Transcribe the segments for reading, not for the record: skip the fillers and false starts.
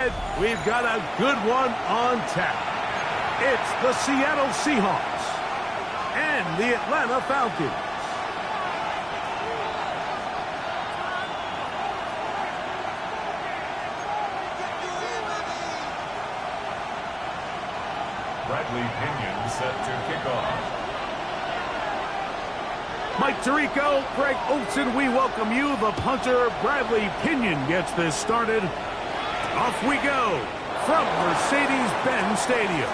We've got a good one on tap. It's the Seattle Seahawks and the Atlanta Falcons. Bradley Pinion set to kick off. Mike Tirico, Greg Olsen, we welcome you. The punter, Bradley Pinion, gets this started. Off we go from Mercedes-Benz Stadium.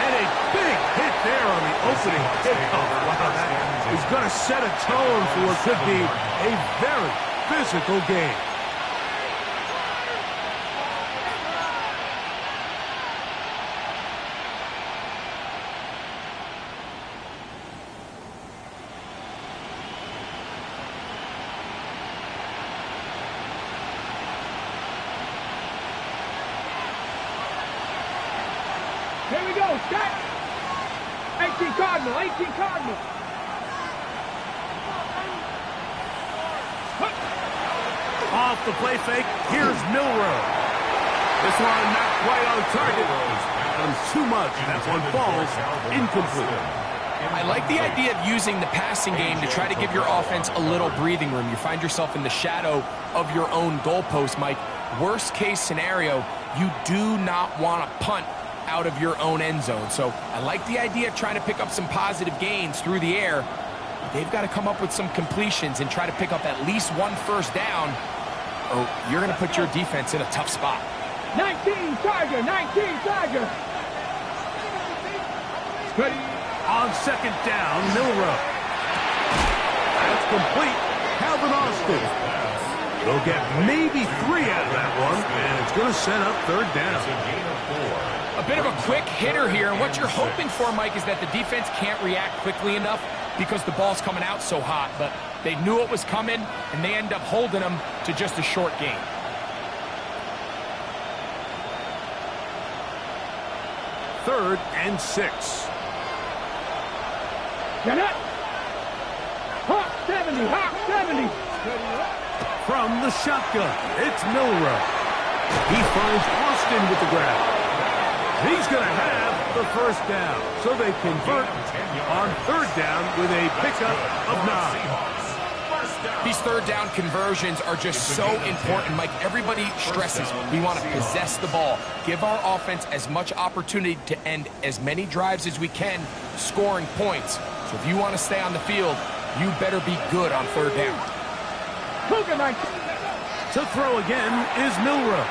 And a big hit there on the opening kickoff. Wow, that is going to set a tone for what could be a very physical game. Here we go, set. 18 Cardinal, 18 Cardinal. Off the play fake, here's Milroe. This one not quite on target. Too much, that one falls incomplete. I like the idea of using the passing game to try to give your offense a little breathing room. You find yourself in the shadow of your own goalpost, Mike. Worst case scenario, you do not want to punt out of your own end zone. So I like the idea of trying to pick up some positive gains through the air. They've got to come up with some completions and try to pick up at least one first down, or you're going to put your defense in a tough spot. 19 Tiger, 19 Tiger. Ready. On second down, Milroe. That's complete. Calvin Austin. They'll get maybe 3 out of that one, and it's going to set up third down. A bit of a quick hitter here, and what you're hoping for, Mike, is that the defense can't react quickly enough because the ball's coming out so hot, but they knew it was coming, and they end up holding them to just a short gain. Third and 6. Get it. Hawk 70, Hawk 70. From the shotgun, it's Milroe. He finds Austin with the grab. He's going to have the first down, so they convert on third down with a pickup of 9. These third down conversions are just so important, Mike. Everybody stresses we want to possess the ball, give our offense as much opportunity to end as many drives as we can, scoring points. So if you want to stay on the field, you better be good on third down. To throw again is Milroe.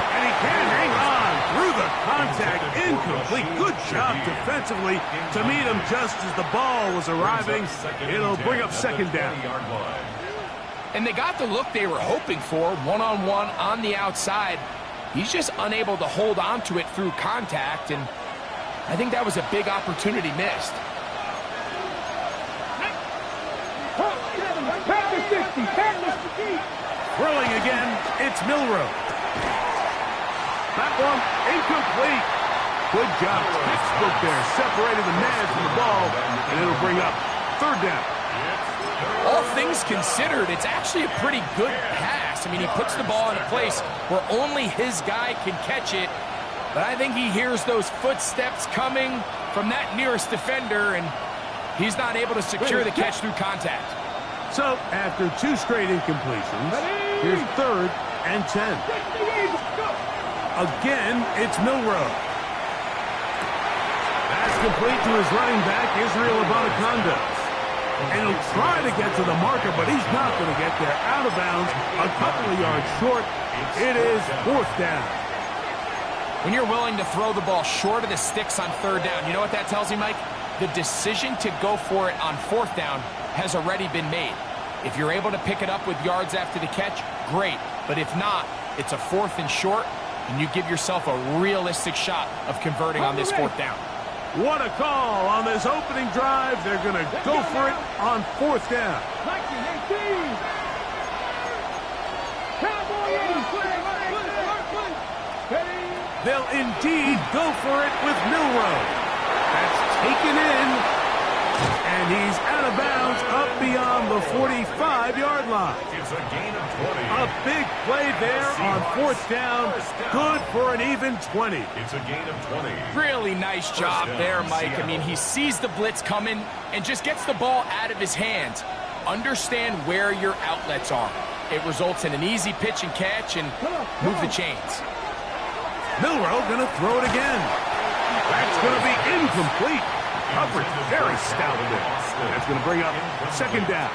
And he can hang on through the contact. Incomplete. Good job defensively to meet him just as the ball was arriving. It'll bring up second down. And they got the look they were hoping for, one-on-one on the outside. He's just unable to hold on to it through contact, and I think that was a big opportunity missed. Throwing again, it's Milroe. That one incomplete. Good job, textbook there, separating the man from the ball, and it'll bring up third down. All things considered, it's actually a pretty good pass. I mean, he puts the ball in a place where only his guy can catch it, but I think he hears those footsteps coming from that nearest defender, and he's not able to secure the catch through contact. So, after 2 straight incompletions, here's third and 10. Again, it's Milroe. That's complete to his running back, Israel Abanikanda. And he'll try to get to the marker, but he's not going to get there. Out of bounds, a couple of yards short. It is fourth down. When you're willing to throw the ball short of the sticks on third down, you know what that tells you, Mike? The decision to go for it on fourth down has already been made. If you're able to pick it up with yards after the catch, great. But if not, it's a fourth and short, and you give yourself a realistic shot of converting on this fourth down. What a call on this opening drive. They're going to go for it on fourth down. 1918. Cowboy 80. They'll indeed go for it with Milroe. That's taken in. And And he's out of bounds up beyond the 45-yard line. It's a gain of 20. A big play there on fourth down. Good for an even 20. It's a gain of 20. Really nice job there, Mike. I mean, he sees the blitz coming and just gets the ball out of his hands. Understand where your outlets are. It results in an easy pitch and catch and move the chains. Milroe going to throw it again. That's going to be incomplete. Coverage very stout there. That's going to bring up second down.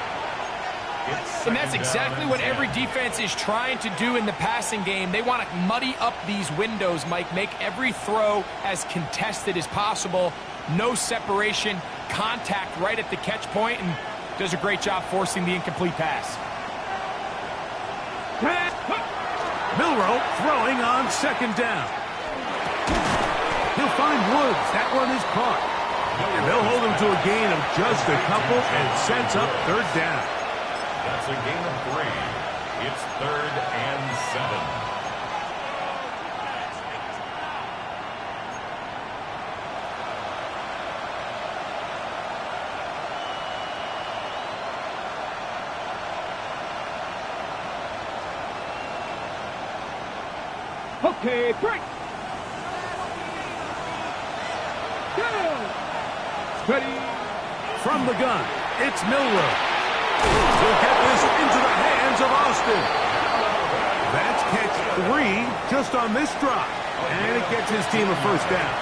And that's exactly what every defense is trying to do in the passing game. They want to muddy up these windows, Mike, make every throw as contested as possible. No separation, contact right at the catch point, and does a great job forcing the incomplete pass. Milroe throwing on second down. He'll find Woods. That one is caught. And they'll hold him to a gain of just a couple and sets up third down. That's a gain of 3. It's 3rd and 7. Okay, break. Go. Ready. From the gun, it's Milroe. He'll get this into the hands of Austin. That's catch 3 just on this drive. And it gets his team a first down.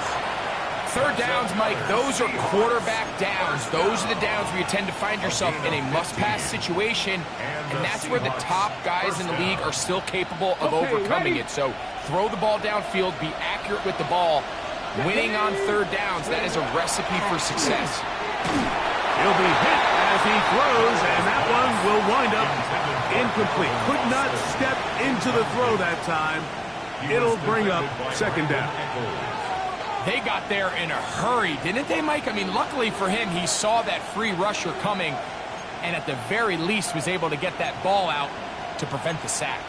Third downs, Mike, those are quarterback downs. Those are the downs where you tend to find yourself in a must-pass situation, and that's where the top guys in the league are still capable of overcoming it. So throw the ball downfield, be accurate with the ball. Winning on third downs, that is a recipe for success. He'll be hit as he throws, and that one will wind up incomplete. Could not step into the throw that time. It'll bring up second down. They got there in a hurry, didn't they, Mike? I mean, luckily for him, he saw that free rusher coming and at the very least was able to get that ball out to prevent the sack.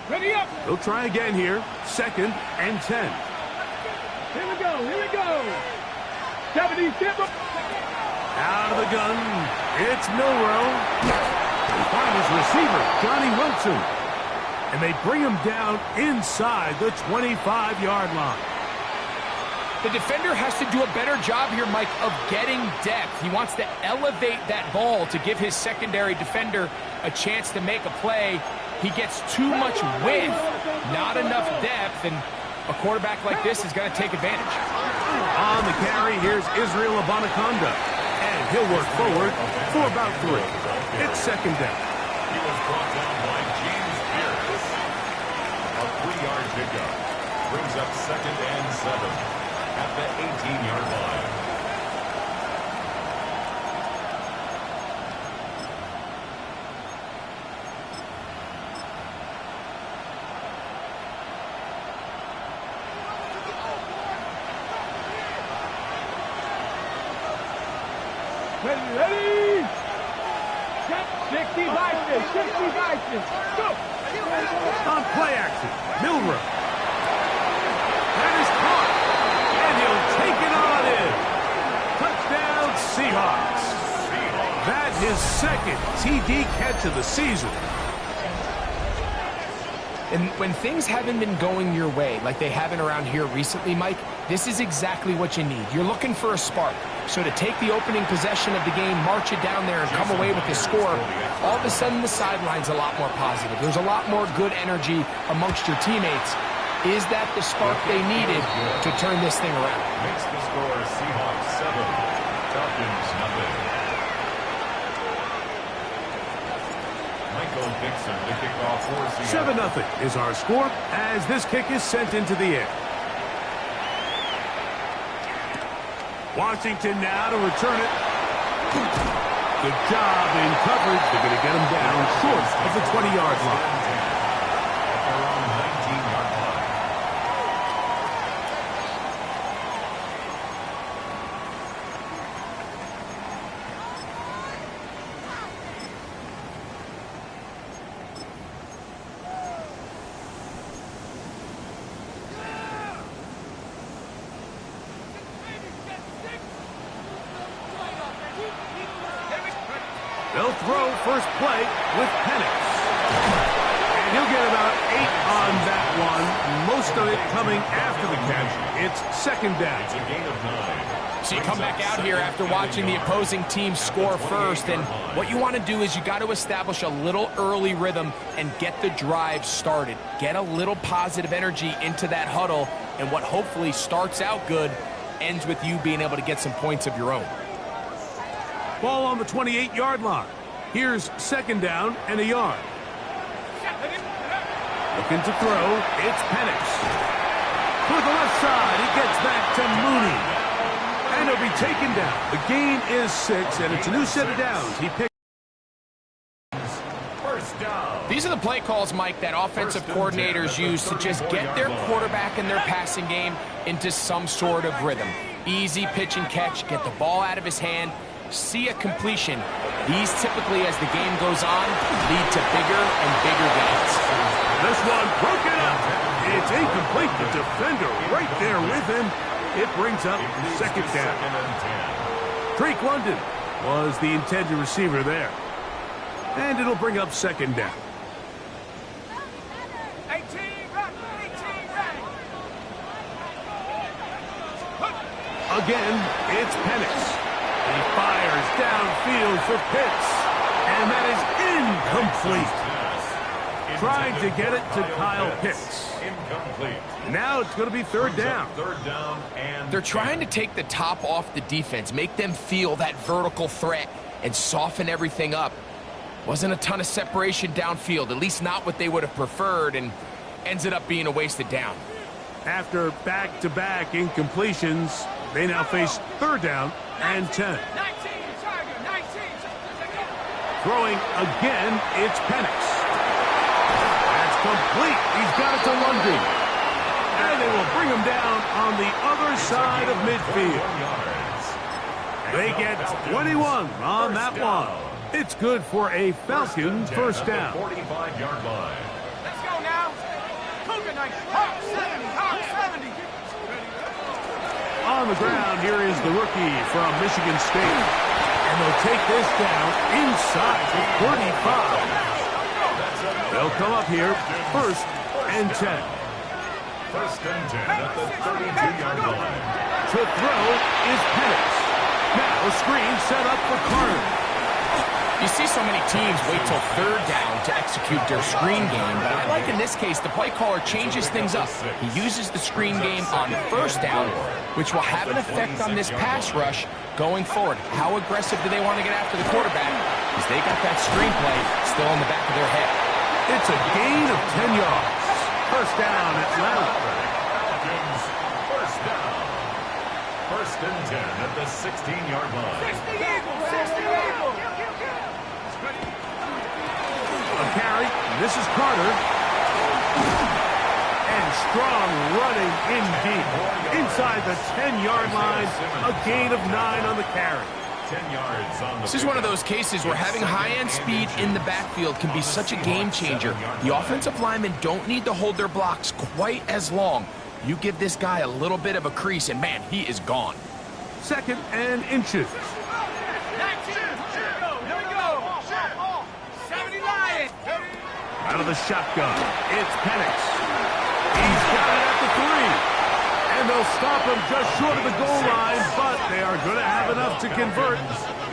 Ready up. He'll try again here. 2nd and 10. Here we go. Here we go. 77. Out of the gun. It's Milroe. They find his receiver, Johnny Wilson. And they bring him down inside the 25-yard line. The defender has to do a better job here, Mike, of getting depth. He wants to elevate that ball to give his secondary defender a chance to make a play. He gets too much width, not enough depth, and a quarterback like this is going to take advantage. On the carry, here's Israel Abanaconda. And he'll work forward for about 3. It's second down. He was brought down by James Pierce. A 3-yard pickup brings up 2nd and 7 at the 18-yard line. Ready. 60 Vikings. 60 Vikings. Go. On play action, Milroe. That is caught. And he'll take it on in. Touchdown, Seahawks. That's his 2nd TD catch of the season. And when things haven't been going your way, like they haven't around here recently, Mike, this is exactly what you need. You're looking for a spark. So to take the opening possession of the game, march it down there, and come away with the score, all of a sudden the sideline's a lot more positive. There's a lot more good energy amongst your teammates. Is that the spark they needed to turn this thing around? Makes the score Seahawks 7, Falcons 0. Michael Dixon to kick off for Seattle. 7-0 is our score as this kick is sent into the air. Washington now to return it. Good job in coverage. They're going to get him down short of the 20-yard line. At their own 19-yard line. They'll throw first play with Penix. And he'll get about 8 on that one, most of it coming after the catch. It's second down. It's a gain of 9. So you come back out here after watching the opposing team score first, and what you want to do is you got to establish a little early rhythm and get the drive started. Get a little positive energy into that huddle, and what hopefully starts out good ends with you being able to get some points of your own. Ball on the 28-yard line. Here's second down and a yard. Looking to throw, it's Penix. To the left side, he gets back to Mooney. And he'll be taken down. The gain is 6, and it's a new set of downs. He picked. First down. These are the play calls, Mike, that offensive coordinators use to just get their quarterback and their passing game into some sort of rhythm. Easy pitch and catch, get the ball out of his hand, see a completion. These typically, as the game goes on, lead to bigger and bigger gains. This one broken up. It's incomplete. The defender right there with him. It brings up second down. Second and 10. Drake London was the intended receiver there. And it'll bring up second down. 18, run, 18, run. Again, it's Penix. He fires downfield for Pitts. And that is incomplete. Trying to get it to Kyle Pitts. Incomplete. Now it's going to be third down. Third down and They're trying to take the top off the defense, make them feel that vertical threat, and soften everything up. Wasn't a ton of separation downfield, at least not what they would have preferred, and ends it up being a wasted down. After back-to-back incompletions, they now face third down and 10. 19, Tiger, 19. Throwing again, it's Penix. That's complete. He's got it to London. And they will bring him down on the other side of midfield. They get 21 on that one. It's good for a Falcon first down. 45-yard line. Let's go now. Cougar night. Hawk 70, Hawk 70. On the ground, here is the rookie from Michigan State. And they'll take this down inside the 35. They'll come up here first and 10. First and 10 at the 32-yard line. To throw is Penix. Now a screen set up for Carter. You see so many teams wait till third down to execute their screen game, but I like in this case the play caller changes things up. He uses the screen game on first down, which will have an effect on this pass rush going forward. How aggressive do they want to get after the quarterback? Because they got that screen play still in the back of their head. It's a gain of 10 yards. First down, Atlanta. Falcons, first down. First and 10 at the 16-yard line. 60 Eagles, 60 Eagles. A carry. This is Carter. And strong running in deep. Inside the 10-yard line. A gain of 9 on the carry. 10 yards on the This is one of those cases where having high-end speed in the backfield can be such a game changer. The offensive linemen don't need to hold their blocks quite as long. You give this guy a little bit of a crease, and man, he is gone. Second and inches. 19, here we go. 70 Lions. Out of the shotgun. It's Penix. He's got it at the 3. And they'll stop him just short of the goal line, but they are going to have enough to convert.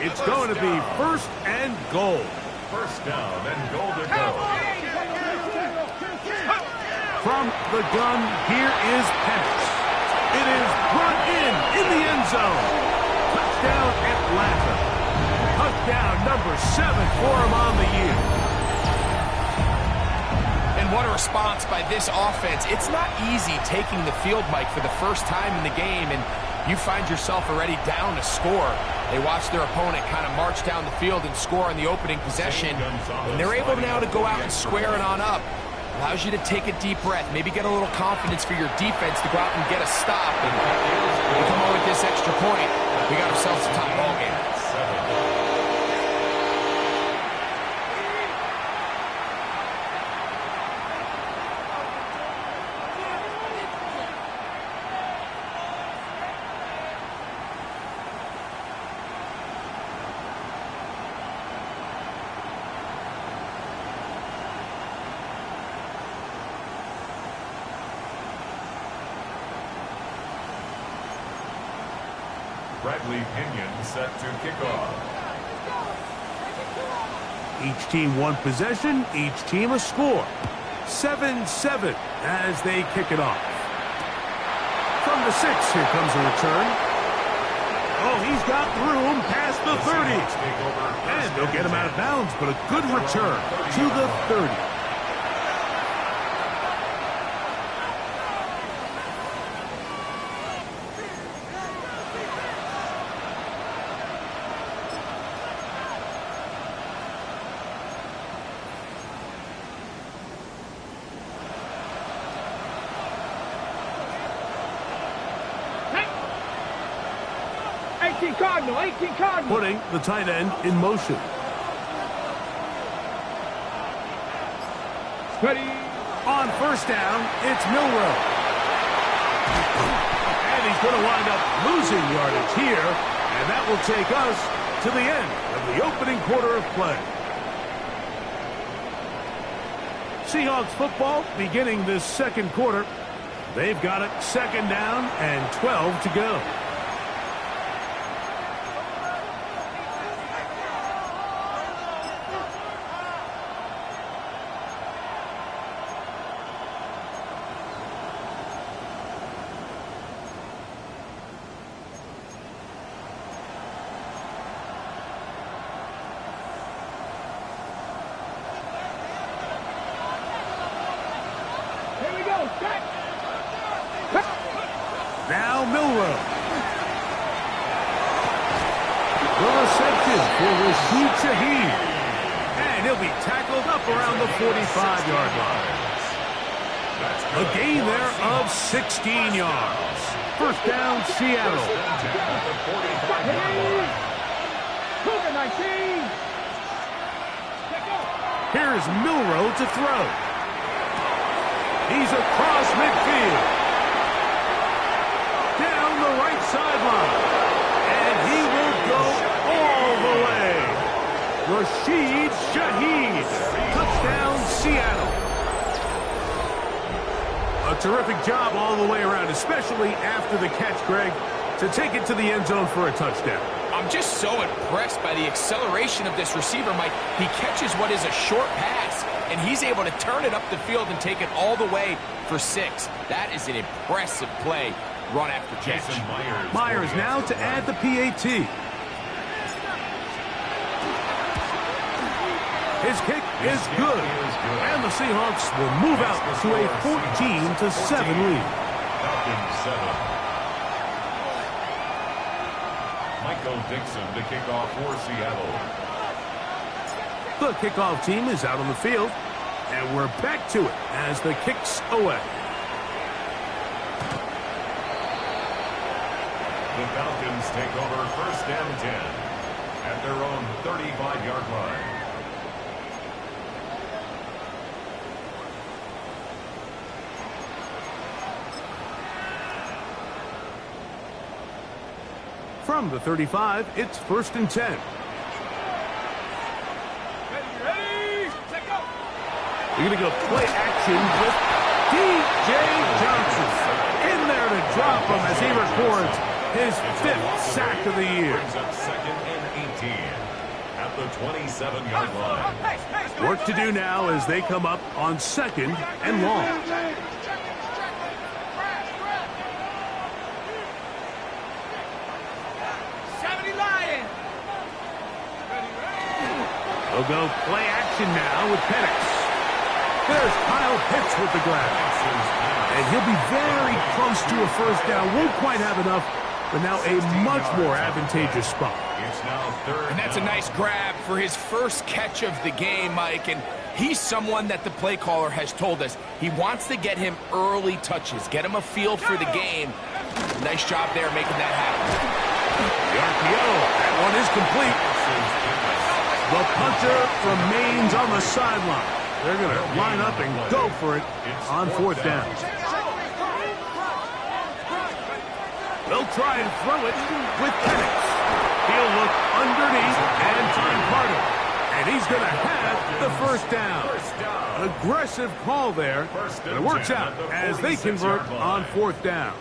It's going to be first and goal. First down and goal to go. From the gun, here is Penix. It is brought in the end zone. Touchdown, Atlanta. Touchdown number 7 for him on the year. And what a response by this offense. It's not easy taking the field, Mike, for the first time in the game, and you find yourself already down to score. They watch their opponent kind of march down the field and score on the opening possession, and they're able now to go out and square it on up. Allows you to take a deep breath, maybe get a little confidence for your defense to go out and get a stop. And we come over with this extra point. We got ourselves a top ball game. Bradley Pinion set to kick off. Each team one possession, each team a score. 7-7 as they kick it off. From the 6, here comes a return. Oh, he's got room past the 30. And they'll get him out of bounds, but a good return to the 30. Cardinal, 18 Cardinal. Putting the tight end in motion. Ready. On first down, it's Milroe. And he's going to wind up losing yardage here. And that will take us to the end of the opening quarter of play. Seahawks football beginning this second quarter. They've got it second down and 12 to go. Now Milroe. The reception for Rashid Shaheed. And he'll be tackled up around the 45-yard line. A gain there of 16 yards. First down, Seattle. Here's Milroe to throw. He's across midfield. Down the right sideline. And he will go all the way. Rashid Shaheed. Touchdown, Seattle. A terrific job all the way around, especially after the catch, Greg, to take it to the end zone for a touchdown. I'm just so impressed by the acceleration of this receiver, Mike. He catches what is a short pass, and he's able to turn it up the field and take it all the way for 6. That is an impressive play, run after catch. Myers now to add the PAT. His kick is good. And the Seahawks will move out to a 14-7 lead. Falcons 7. Michael Dixon to kick off for Seattle. The kickoff team is out on the field. And we're back to it as the kick's away. The Falcons take over first and 10 at their own 35-yard line. From the 35, it's first and 10. We're going to go play action with D.J. Johnson. In there to drop him as he records his 5th sack of the year. Brings up second and 18 at the 27-yard line. Work to do now as they come up on second and long. They'll go play action now with Penix. There's Kyle Pitts with the grab. And he'll be very close to a first down. Won't quite have enough, but now a much more advantageous spot. It's now third. And that's a nice grab for his first catch of the game, Mike. And he's someone that the play caller has told us he wants to get him early touches, get him a feel for the game. Nice job there making that happen. The RPO, that one is complete. The punter remains on the sideline. They're going to line up and go for it on fourth down. They'll try and throw it with Penix. He'll look underneath and find Carter. And he's going to have the first down. An aggressive call there. And it works out as they convert on fourth down.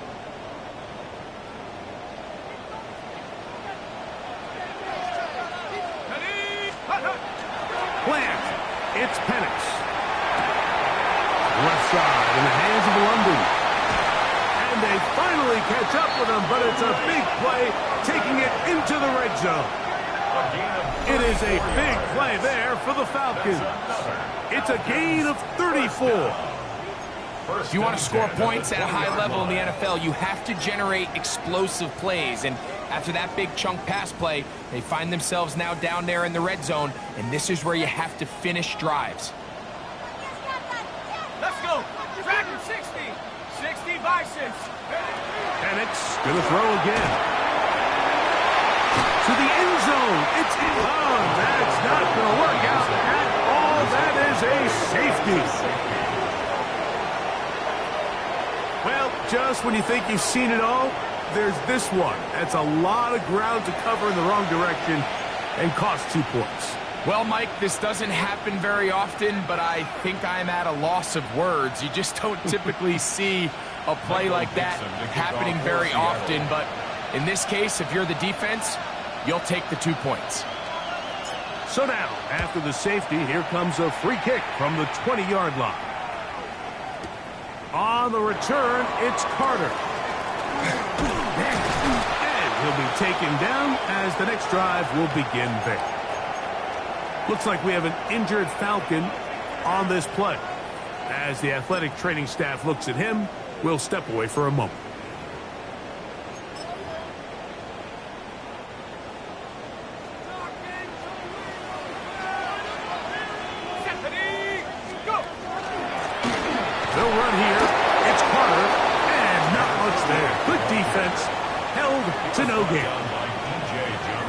It's Penix. Left side in the hands of London. And they finally catch up with him, but it's a big play, taking it into the red zone. It is a big play there for the Falcons. It's a gain of 34. If you want to score points at a high level in the NFL, you have to generate explosive plays. And after that big chunk pass play, they find themselves now down there in the red zone, and this is where you have to finish drives. Let's go. Dragon 60. 60 Bisons. Penix gonna throw again. To the end zone. It's that's not gonna work out at all. That is a safety. Well, just when you think you've seen it all, there's this one. That's a lot of ground to cover in the wrong direction and cost 2 points. Well, Mike, this doesn't happen very often, but I think I'm at a loss of words. You just don't typically see a play like that happening very often. But in this case, if you're the defense, you'll take the 2 points. So now, after the safety, here comes a free kick from the 20-yard line. On the return, it's Carter. And he'll be taken down as the next drive will begin there. Looks like we have an injured Falcon on this play. As the athletic training staff looks at him, we'll step away for a moment. They'll run here. It's Carter. And not much there. Good defense. Held to no gain.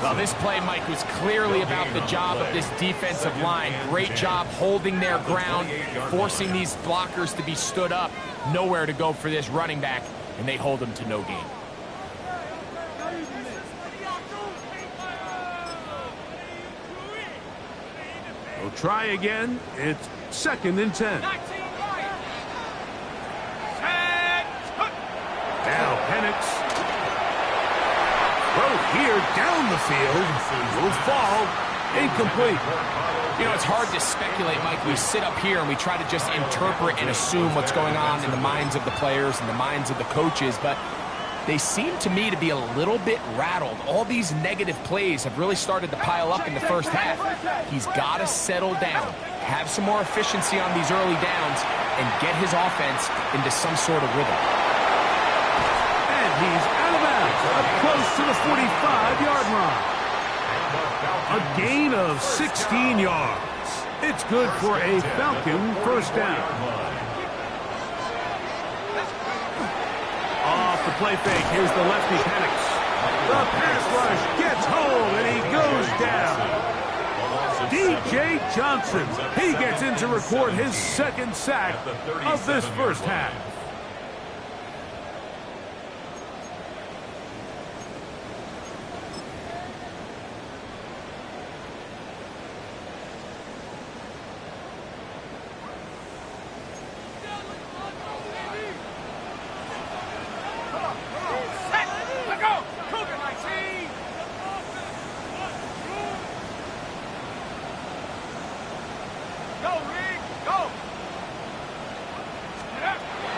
Well, this play, Mike, was clearly about the job of this defensive line. Great job holding their ground, forcing these blockers to be stood up. Nowhere to go for this running back, and they hold him to no gain. We'll try again. It's 2nd and 10. Now Penix. Throw here down the field. Will fall. Incomplete. You know, it's hard to speculate, Mike. We sit up here and we try to just interpret and assume what's going on in the minds of the players and the minds of the coaches, but they seem to me to be a little bit rattled. All these negative plays have really started to pile up in the first half. He's got to settle down, have some more efficiency on these early downs, and get his offense into some sort of rhythm. And he's out of bounds, up close to the 45-yard line. A gain of 16 yards. It's good for a Falcon first down. Off the play fake, here's the lefty Penix. The pass rush gets home, and he goes down. D.J. Johnson, he gets in to record his 2nd sack of this first half.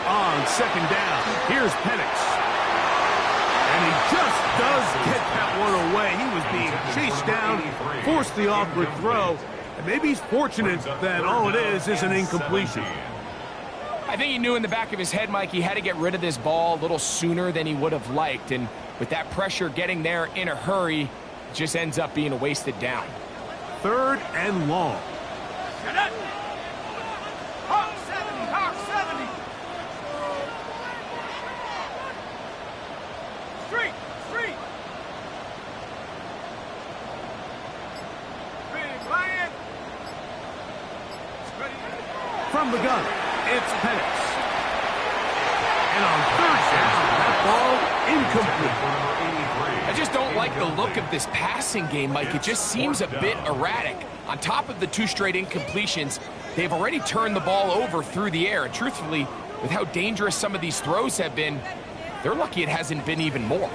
On 2nd down, here's Penix. And he just does get that one away. He was being chased down, forced the awkward throw, and maybe he's fortunate that all it is an incompletion. I think he knew in the back of his head, Mike, he had to get rid of this ball a little sooner than he would have liked, and with that pressure getting there in a hurry, it just ends up being a wasted down. 3rd and long. From the gun, it's Penix. And on 3rd down, that ball incomplete. I just don't like the look of this passing game, Mike. It just seems a bit erratic. On top of the 2 straight incompletions, they've already turned the ball over through the air. And truthfully, with how dangerous some of these throws have been, they're lucky it hasn't been even more.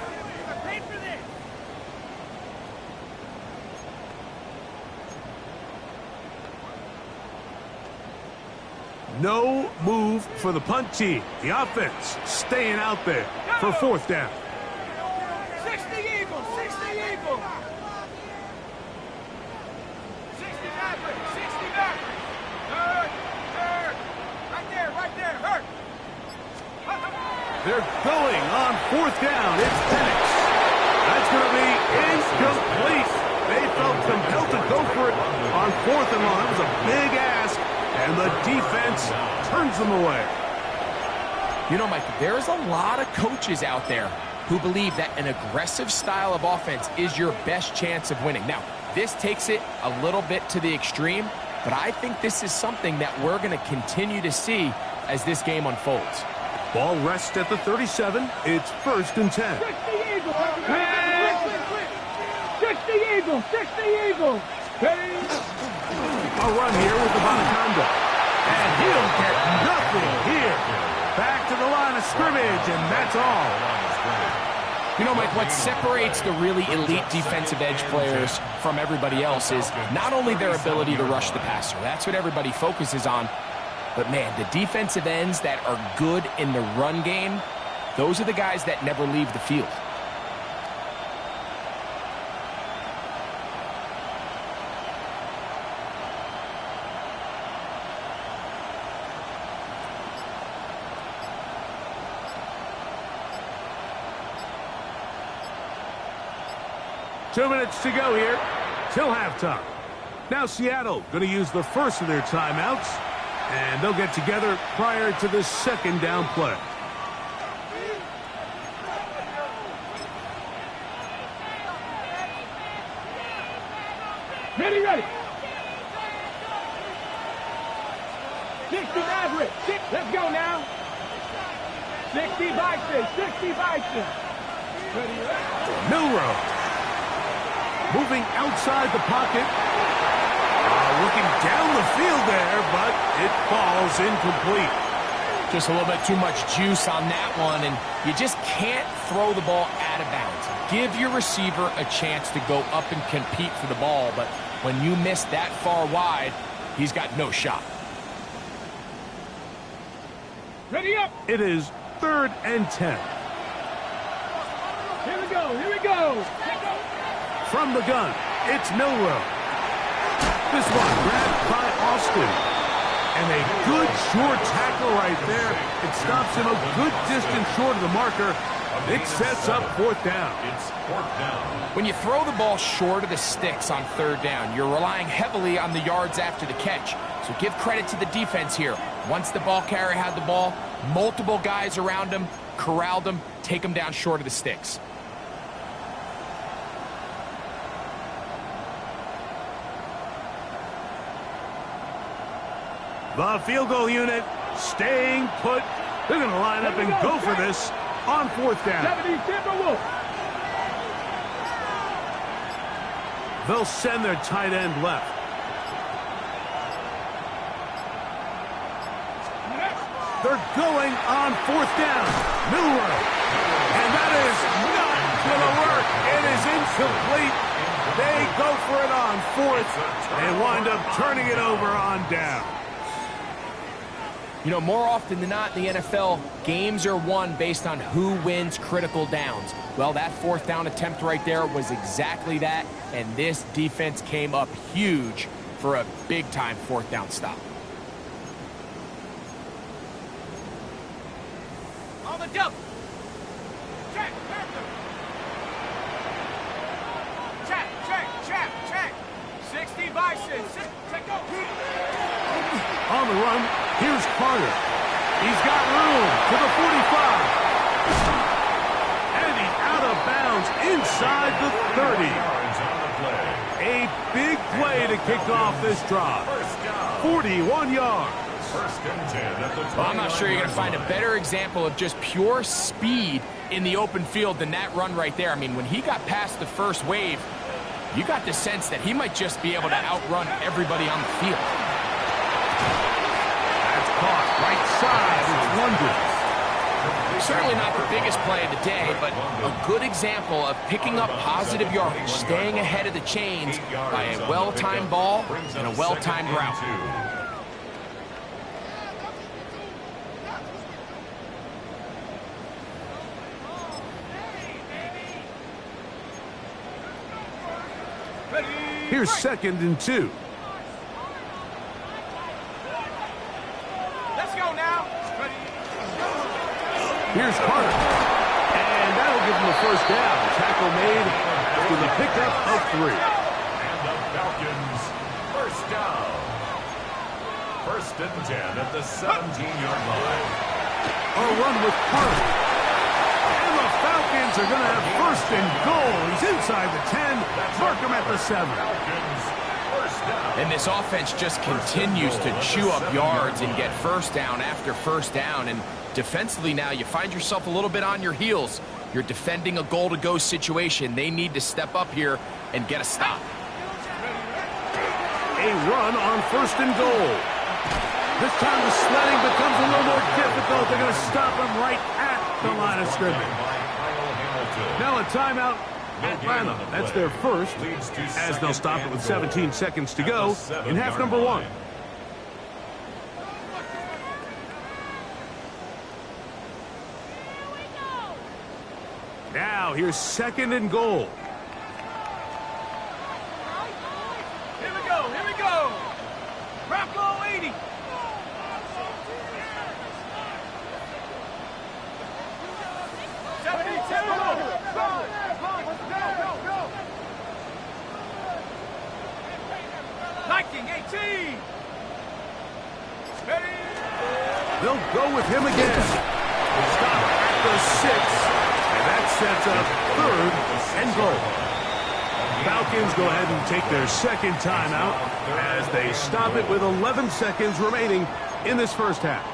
No move for the punt team. The offense staying out there for fourth down. 60 Eagles, 60 Eagles. 60 Maverick, 60 Maverick. Hurt. Right there, hurt. They're going on fourth down. It's Penix. That's going to be incomplete. They felt compelled to go for it on fourth and long. That was a big ask, and the defense turns them away. You know, Mike, there's a lot of coaches out there who believe that an aggressive style of offense is your best chance of winning. Now, this takes it a little bit to the extreme, but I think this is something that we're going to continue to see as this game unfolds. Ball rests at the 37. It's 1st and 10. 60 Eagles. 60 Eagles, 60 Eagles. A run here with the Bonaconda. And he'll get nothing here. Back to the line of scrimmage, and that's all. You know, Mike, what separates the really elite defensive edge players from everybody else is not only their ability to rush the passer. That's what everybody focuses on. But, man, the defensive ends that are good in the run game, those are the guys that never leave the field. Two minutes to go here till halftime. Now Seattle going to use the first of their timeouts, and they'll get together prior to the second down play. Ready. 60 Maverick. Let's go now. 60 Bison. 60 Bison. Milroe moving outside the pocket. Looking down the field there, but it falls incomplete. Just a little bit too much juice on that one, and you just can't throw the ball out of bounds. Give your receiver a chance to go up and compete for the ball, but when you miss that far wide, he's got no shot. Ready up. It is 3rd and 10. Here we go. From the gun, it's Milroe. This one grabbed by Austin. And a good short tackle right there. It stops him a good distance short of the marker. It sets up 4th down. It's 4th down. When you throw the ball short of the sticks on 3rd down, you're relying heavily on the yards after the catch. So give credit to the defense here. Once the ball carrier had the ball, multiple guys around him, corralled him, take him down short of the sticks. The field goal unit staying put. They're going to line up and go for this on 4th down. 70 Timberwolves. They'll send their tight end left. They're going on 4th down. Milroe. And that is not going to work. It is incomplete. They go for it on 4th and wind up turning it over on down. You know, more often than not in the NFL, games are won based on who wins critical downs. Well, that 4th down attempt right there was exactly that, and this defense came up huge for a big-time 4th down stop. On the double. Check. Check. 60 Bison. Check go. On the run, here's Carter. He's got room to the 45. And he's out of bounds inside the 30. A big play to kick off this drive. 41 yards. 1st and 10 at the 20. Well, I'm not sure you're going to find a better example of just pure speed in the open field than that run right there. I mean, when he got past the first wave, you got the sense that he might just be able to outrun everybody on the field. That's caught right side. It's London. Certainly not the biggest play of the day, but a good example of picking up positive yardage, staying ahead of the chains by a well-timed ball and a well-timed route. Here's 2nd and 2. Let's go now. Here's Carter. And that'll give him the first down. Tackle made after the pickup of 3. And the Falcons, first down. 1st and 10 at the 17-yard line. A run with Carter. And the Falcons are going to have 1st and goal. He's inside the 10. Mark him at the 7. Falcons, first down. And this offense just continues to chew up yards and get first down after first down. And defensively now, you find yourself a little bit on your heels. You're defending a goal-to-go situation. They need to step up here and get a stop. A run on 1st and goal. This time the sledding becomes a little more difficult. They're going to stop him right at the line of scrimmage. Now a timeout, Atlanta. That's their first, as they'll stop it with 17 seconds to go in half number 1. Now here's 2nd and goal. Here we go. Here we go. Rocco 80. Liking 18. Ready. They'll go with him again. Stop at the 6. And that sets up 3rd and goal. Falcons go ahead and take their 2nd timeout as they stop it with 11 seconds remaining in this first half.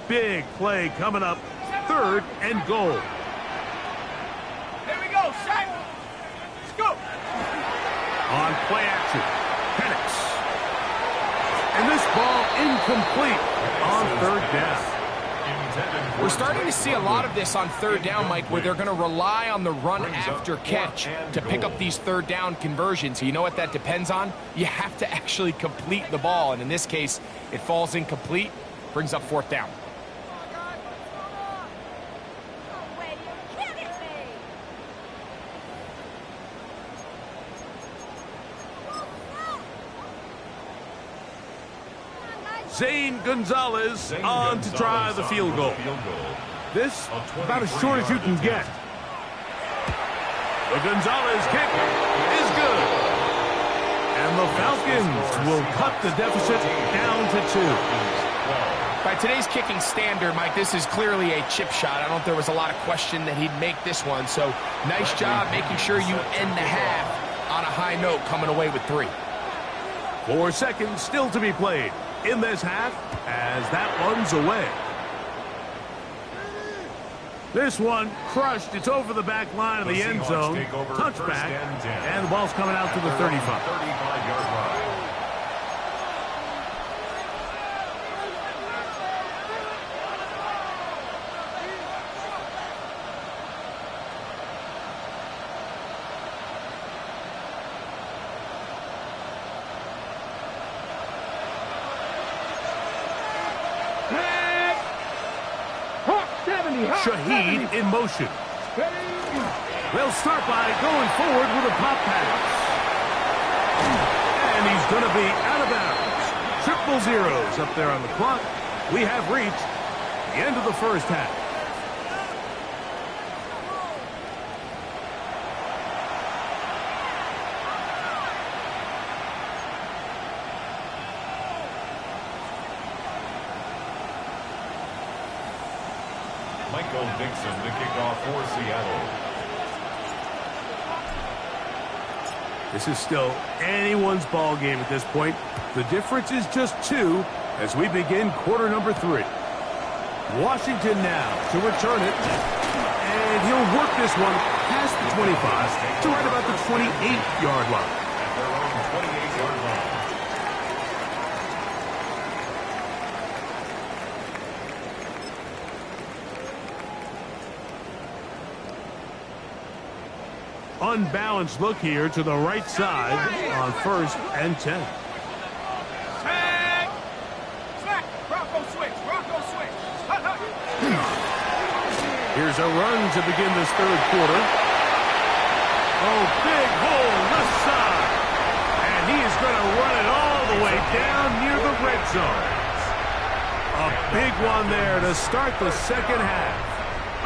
Big play coming up. 3rd and goal. Here we go. Shaq. Scoop. On play action. Penix. And this ball incomplete on 3rd down. We're starting to see a lot of this on 3rd down, Mike, where they're going to rely on the run after catch to pick up these 3rd down conversions. You know what that depends on? You have to actually complete the ball, and in this case, it falls incomplete, brings up 4th down. Zane Gonzalez on to try the field goal. This about as short as you can get. The Gonzalez kick is good. And the Falcons will cut the deficit down to 2. By today's kicking standard, Mike, this is clearly a chip shot. I don't think there was a lot of question that he'd make this one. So nice job making sure you end the half on a high note, coming away with 3. 4 seconds still to be played in this half as that one's away. This one crushed. It's over the back line of the end zone. Touchback. And the ball's coming out to the 35. 35-yard line. Shaheed in motion. They'll start by going forward with a pop pass. And he's going to be out of bounds. Triple zeros up there on the clock. We have reached the end of the first half. Michael Dixon to kick off for Seattle. This is still anyone's ball game at this point. The difference is just 2 as we begin quarter number 3. Washington now to return it. And he'll work this one past the 25 to right about the 28-yard line. At their own 28-yard line. unbalanced look here to the right side on 1st and 10. Bronco switch. Bronco switch. Here's a run to begin this 3rd quarter. Oh, big hole left side. And he is going to run it all the way down near the red zone. A big one there to start the 2nd half.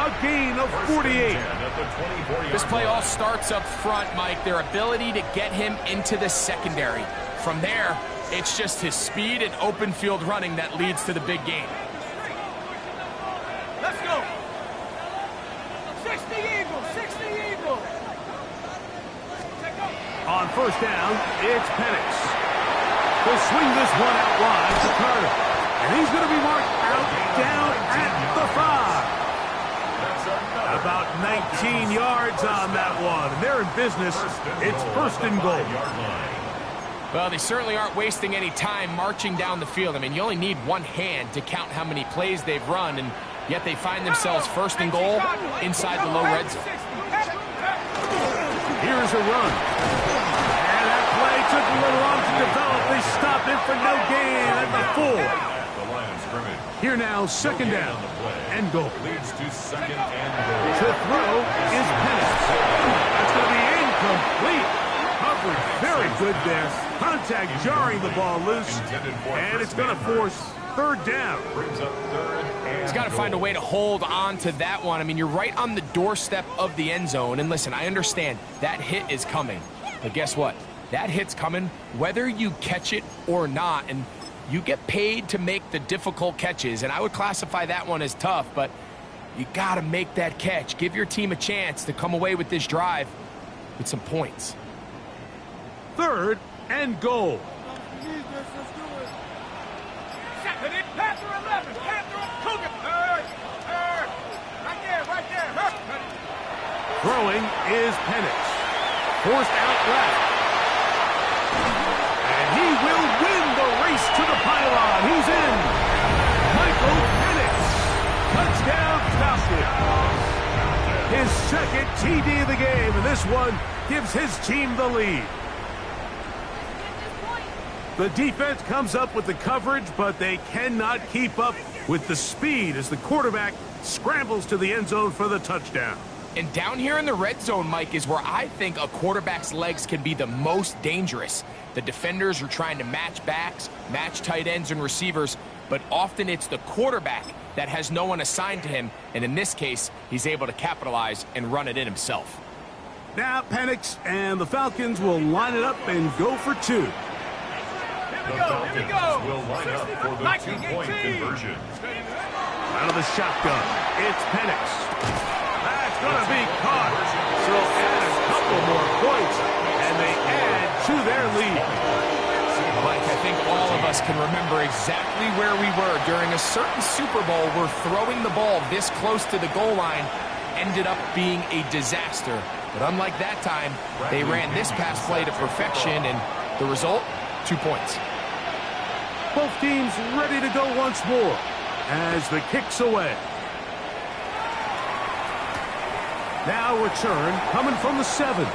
A gain of 48. This play all starts up front, Mike. Their ability to get him into the secondary. From there, it's just his speed and open field running that leads to the big game. Let's go. 60 Eagles. 60 Eagles. On 1st down, it's Penix. They'll swing this one out wide to Carter. And he's going to be marked out down at the 5. About 19 yards on that one. They're in business. It's 1st and goal. Well, they certainly aren't wasting any time marching down the field. I mean, you only need one hand to count how many plays they've run, and yet they find themselves 1st and goal inside the low red zone. Here's a run. And that play took a little long to develop. They stop it for no gain at the 4. Here now, 2nd down and goal. Leads to 2nd and goal. To throw is Penix. That's going to be incomplete. Coverage very good there. Contact jarring the ball loose. And it's going to force 3rd down. Brings up 3rd and He's got to find a way to hold on to that one. I mean, you're right on the doorstep of the end zone. And listen, I understand that hit is coming. But guess what? That hit's coming whether you catch it or not. And you get paid to make the difficult catches. And I would classify that one as tough. But you got to make that catch. Give your team a chance to come away with this drive with some points. 3rd and goal. Panther 11. Panther Cougar. Right there. Throwing is Penix. Forced out left. And he will win the race to the pylon. He's in. Michael Penix. Touchdown Falcons. His 2nd TD of the game, and this one gives his team the lead. The defense comes up with the coverage, but they cannot keep up with the speed as the quarterback scrambles to the end zone for the touchdown. And down here in the red zone, Mike, is where I think a quarterback's legs can be the most dangerous. The defenders are trying to match backs, match tight ends and receivers, but often it's the quarterback that has no one assigned to him, and in this case, he's able to capitalize and run it in himself. Now Penix and the Falcons will line it up and go for 2. The Falcons will line up for the 2-point conversion. Out of the shotgun, it's Penix. That's going to be caught. So add a couple more points, and they add to their lead. Mike, I think all of us can remember exactly where we were during a certain Super Bowl where throwing the ball this close to the goal line ended up being a disaster. But unlike that time, they ran this pass play to perfection, and the result, 2 points. Both teams ready to go once more as the kick's away. Now return coming from the 7.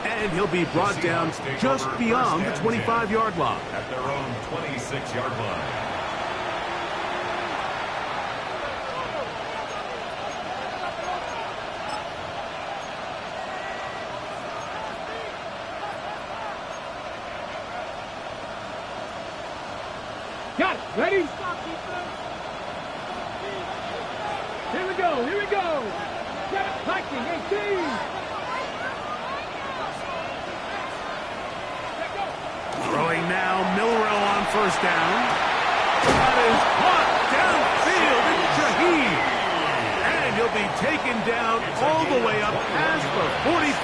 And he'll be brought down just beyond the 25-yard line. At their own 26-yard line. Got it. Ready? Here we go. Get it. Hiking. 18. Throwing now, Milrow on 1st down. That is caught downfield in Shaheed. And he'll be taken down all the way up past the 45.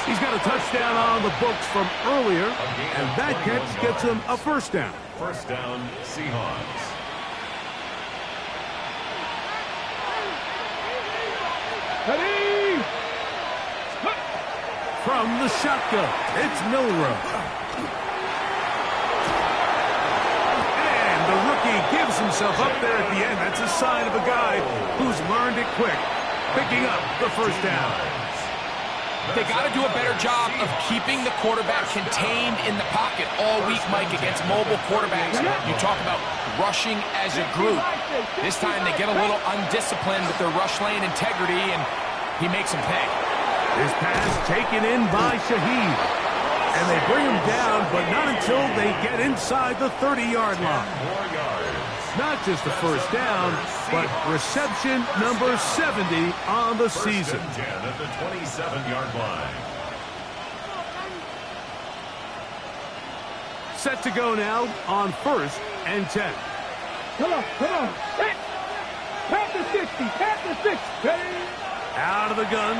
He's got a touchdown on the books from earlier, and that catch gets him a 1st down. 1st down, Seahawks. Ready? From the shotgun, it's Milrow. And the rookie gives himself up there at the end. That's a sign of a guy who's learned it quick. picking up the first down. They got to do a better job of keeping the quarterback contained in the pocket all week, Mike, against mobile quarterbacks. You talk about rushing as a group. This time they get a little undisciplined with their rush lane integrity, and he makes them pay. This pass taken in by Shaheed. And they bring him down, but not until they get inside the 30-yard line. Not just the first down, but reception number 70 on the season. First and 10 at the 27-yard line. Set to go now on 1st and 10. Come on. Set. Pat the 60. Pat the 60. Out of the gun,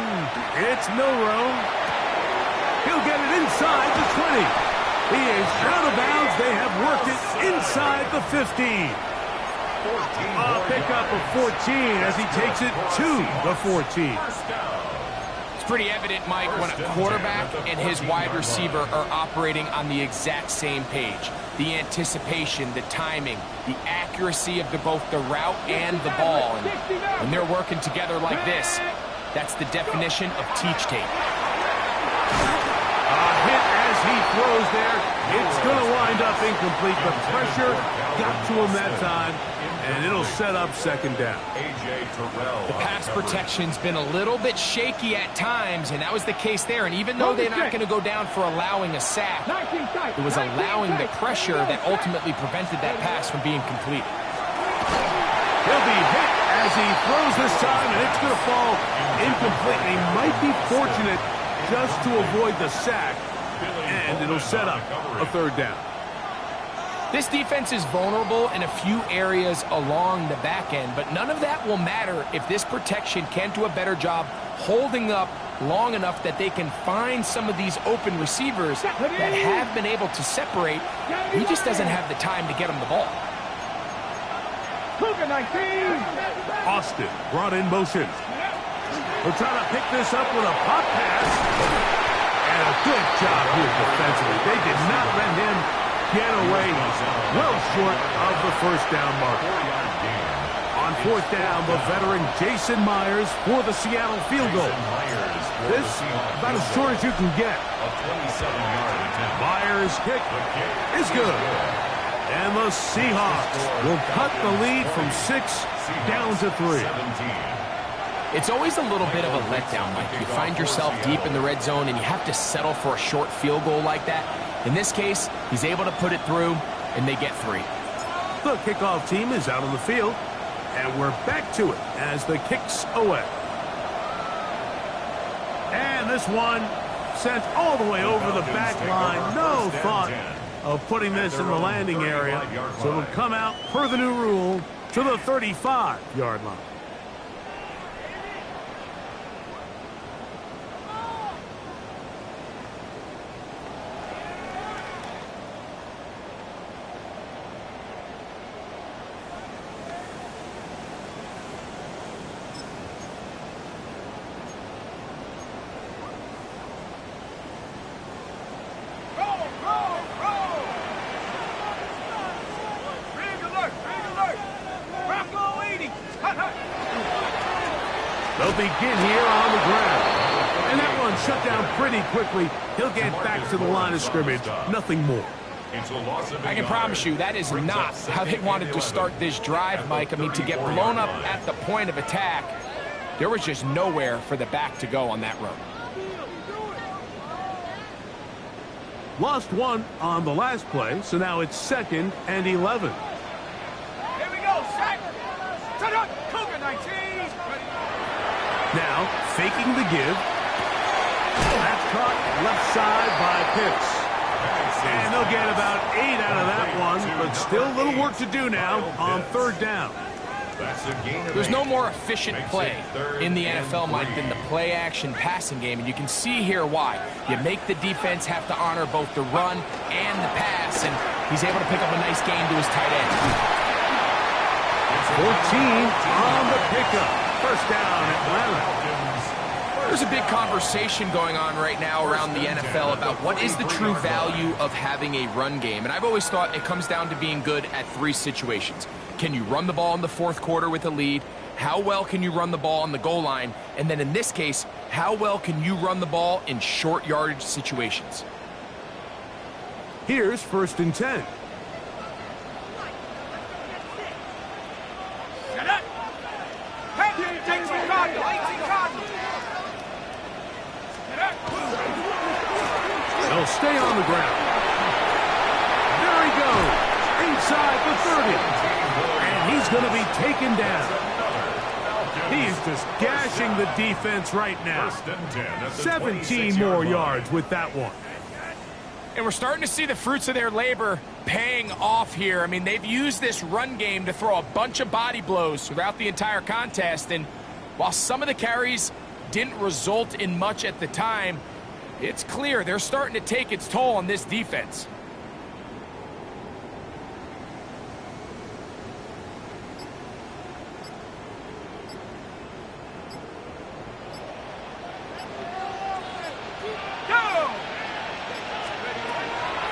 it's Milroe. He'll get it inside the 20. He is out of bounds. They have worked it inside the 15. A pickup of 14 as he takes it to the 14. It's pretty evident, Mike, when a quarterback and his wide receiver are operating on the exact same page. The anticipation, the timing, the accuracy of both the route and the ball. And when they're working together like this, that's the definition of teach tape. A hit as he throws there. It's going to wind up incomplete, but pressure got to him that time, and it'll set up second down. The pass protection's been a little bit shaky at times, and that was the case there. And even though they're not going to go down for allowing a sack, it was allowing the pressure that ultimately prevented that pass from being complete. He'll be hit as he throws this time, and it's going to fall incomplete. He might be fortunate just to avoid the sack, and it'll set up a third down. This defense is vulnerable in a few areas along the back end, but none of that will matter if this protection can't do a better job holding up long enough that they can find some of these open receivers that have been able to separate. He just doesn't have the time to get them the ball. Austin brought in motion. He'll try to pick this up with a pop pass. And a good job here defensively. They did not let him get away. Well short of the first down mark. On 4th down, the veteran Jason Myers for the Seattle field goal. This about as short as you can get. Myers' kick is good. And the Seahawks will cut the lead from 6 down to 3. It's always a little bit of a letdown, Mike. You find yourself deep in the red zone and you have to settle for a short field goal like that. In this case, he's able to put it through, and they get 3. The kickoff team is out on the field, and we're back to it as the kick's away. And this one sent all the way over the back line. No thought of putting this in the landing area, so it'll come out per the new rule to the 35-yard line. They'll begin here on the ground. And that one shut down pretty quickly. He'll get back to the line of scrimmage. Nothing more. I can promise you that is not how they wanted to start this drive, Mike. I mean, to get blown up at the point of attack, there was just nowhere for the back to go on that run. Lost one on the last play, so now it's 2nd and 11. Here we go, set. Set up, Cougar 19. Now, faking the give. That's caught left side by Pitts. And they'll get about 8 out of that one, but still a little work to do now on 3rd down. There's no more efficient play in the NFL, Mike, than the play-action passing game, and you can see here why. You make the defense have to honor both the run and the pass, and he's able to pick up a nice gain to his tight end. 14 on the pickup. First down, Atlanta. There's a big conversation going on right now around the NFL about what is the true value of having a run game. And I've always thought it comes down to being good at 3 situations. Can you run the ball in the fourth quarter with a lead? How well can you run the ball on the goal line? And then in this case, how well can you run the ball in short yardage situations? Here's 1st and 10. They'll stay on the ground. There he goes, inside the 30. And he's going to be taken down. He is just gashing the defense right now. 17 more yards with that one. And we're starting to see the fruits of their labor paying off here. I mean, they've used this run game to throw a bunch of body blows throughout the entire contest. And while some of the carries didn't result in much at the time, it's clear they're starting to take its toll on this defense.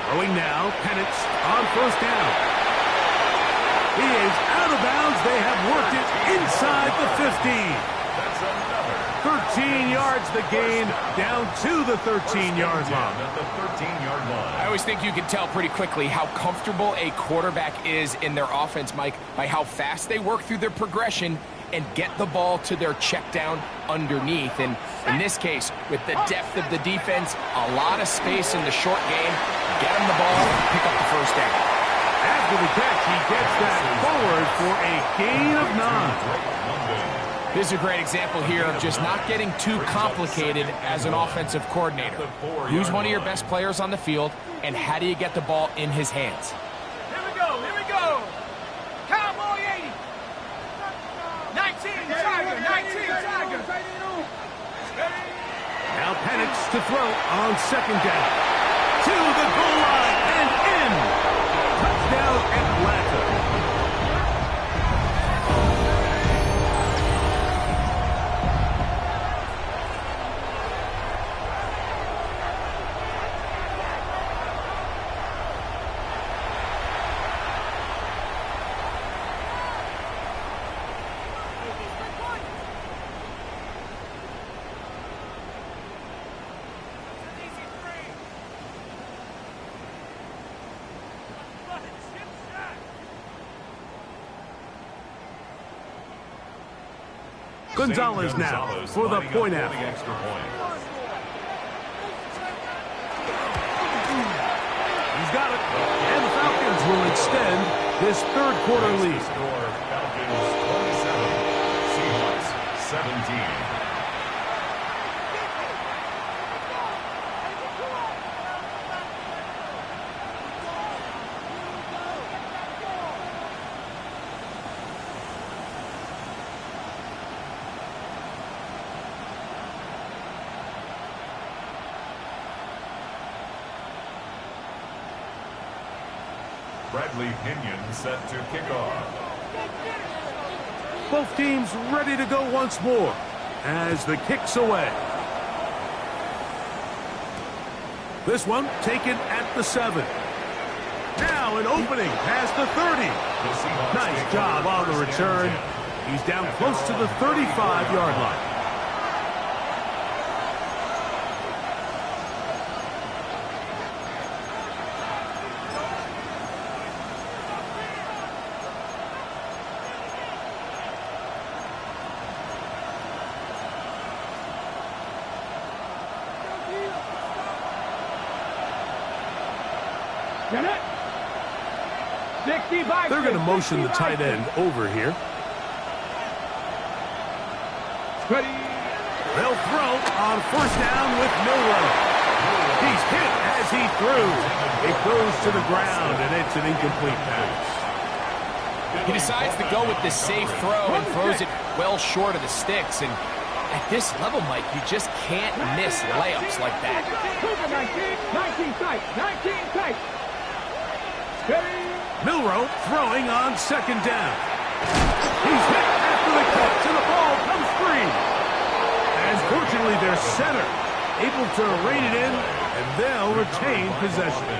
Throwing now, Penix on 1st down. He is out of bounds. They have worked it inside the 15. 13 yards the gain, down to the 13-yard line. I always think you can tell pretty quickly how comfortable a quarterback is in their offense, Mike, by how fast they work through their progression and get the ball to their check down underneath. And in this case, with the depth of the defense, a lot of space in the short game, get him the ball, pick up the 1st down. After the catch, he gets that forward for a gain of 9. This is a great example here of just not getting too complicated as an offensive coordinator. Who's one of your best players on the field, and how do you get the ball in his hands? Here we go, here we go. Cowboy 80. 19 Tiger, 19 Tiger. Now Penix to throw on 2nd down. To the goal line and in. Touchdown Atlanta. Gonzalez now for the point after. He's got it. And the Falcons will extend this 3rd quarter lead. Falcons 27, Seahawks 17. Bradley Pinion set to kick off. Both teams ready to go once more as the kick's away. This one taken at the 7. Now an opening past the 30. Nice job on the return. He's down close to the 35-yard line. They're going to motion the tight end over here. They'll throw on 1st down with Milroe. He's hit as he threw. It goes to the ground, and it's an incomplete pass. He decides to go with the safe throw and throws it well short of the sticks. And at this level, Mike, you just can't miss layups like that. 19 tight, 19 tight. Milroe throwing on 2nd down. He's hit after the catch, and the ball comes free. And fortunately, their center able to rein it in, and they'll retain possession.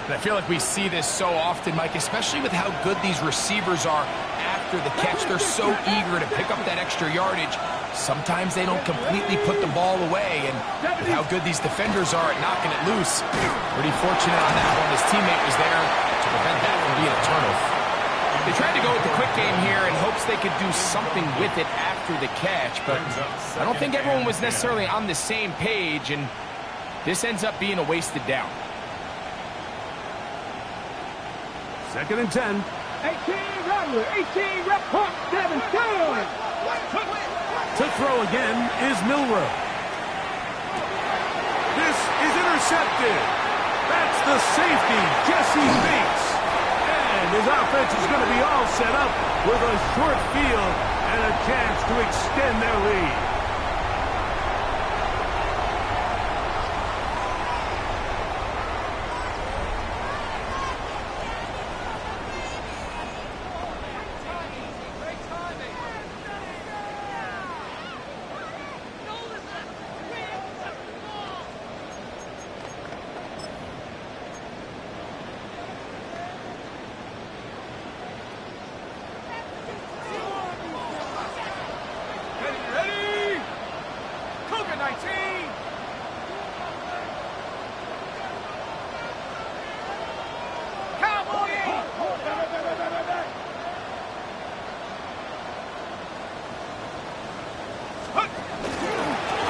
And I feel like we see this so often, Mike, especially with how good these receivers are after the catch. They're so eager to pick up that extra yardage. Sometimes they don't completely put the ball away, and with how good these defenders are at knocking it loose, pretty fortunate on that one. His teammate was there to prevent that from being a turnover. They tried to go with the quick game here in hopes they could do something with it after the catch, but I don't think everyone was necessarily on the same page, and this ends up being a wasted down. 2nd and 10. 18 Rattler, 18 rep pump, 7 down. To throw again is Milroe. This is intercepted. That's the safety, Jesse Bates. And his offense is going to be all set up with a short field and a chance to extend their lead.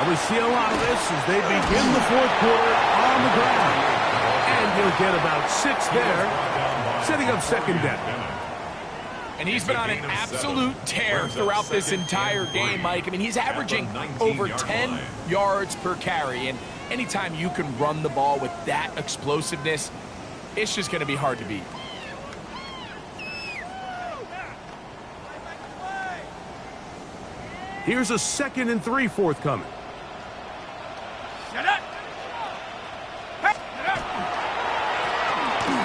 We see a lot of this as they begin the 4th quarter on the ground. And he'll get about 6 there, setting up 2nd down. And he's been on an absolute tear throughout this entire game, Mike. I mean, he's averaging over 10 yards per carry. And anytime you can run the ball with that explosiveness, it's just going to be hard to beat. Here's a 2nd and 3 forthcoming.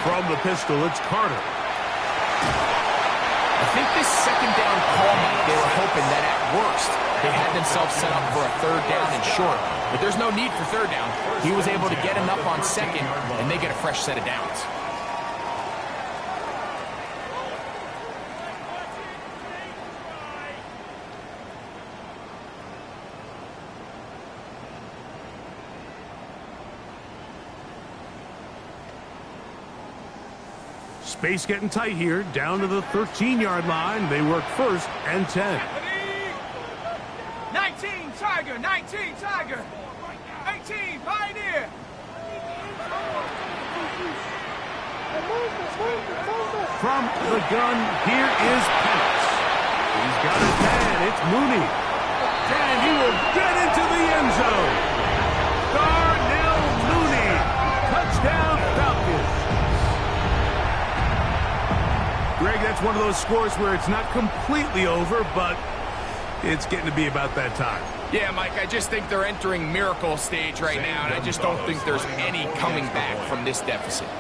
From the pistol, it's Carter. I think this 2nd down call, Mike, they were hoping that at worst they had themselves set up for a 3rd down and short. But there's no need for 3rd down. He was able to get enough on 2nd, and they get a fresh set of downs. Space getting tight here, down to the 13-yard line. They work 1st and 10. 19 Tiger, 19 Tiger, 18 Pioneer. From the gun, here is Penix. He's got his man, it's Mooney. And he will get into the end zone. Darnell Mooney, touchdown Falcons. Greg, that's one of those scores where it's not completely over, but it's getting to be about that time. Yeah, Mike, I just think they're entering miracle stage right now, and I just don't think there's any coming back from this deficit.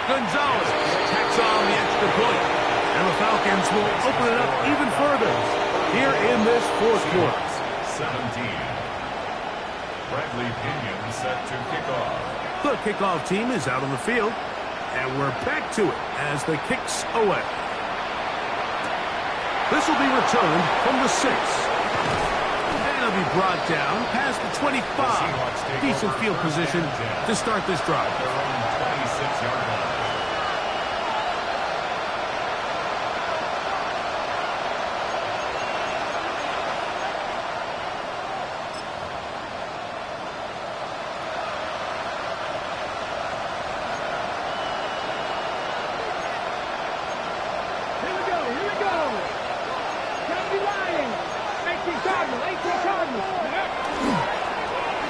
Gonzalez tacks on the extra point, and the Falcons will open it up even further here in this 4th quarter. 17. Bradley Pinion set to kick off. The kickoff team is out on the field, and we're back to it as the kick's away. This will be returned from the 6. And it'll be brought down past the 25. Decent field position to start this drive. Their own 26-yard line.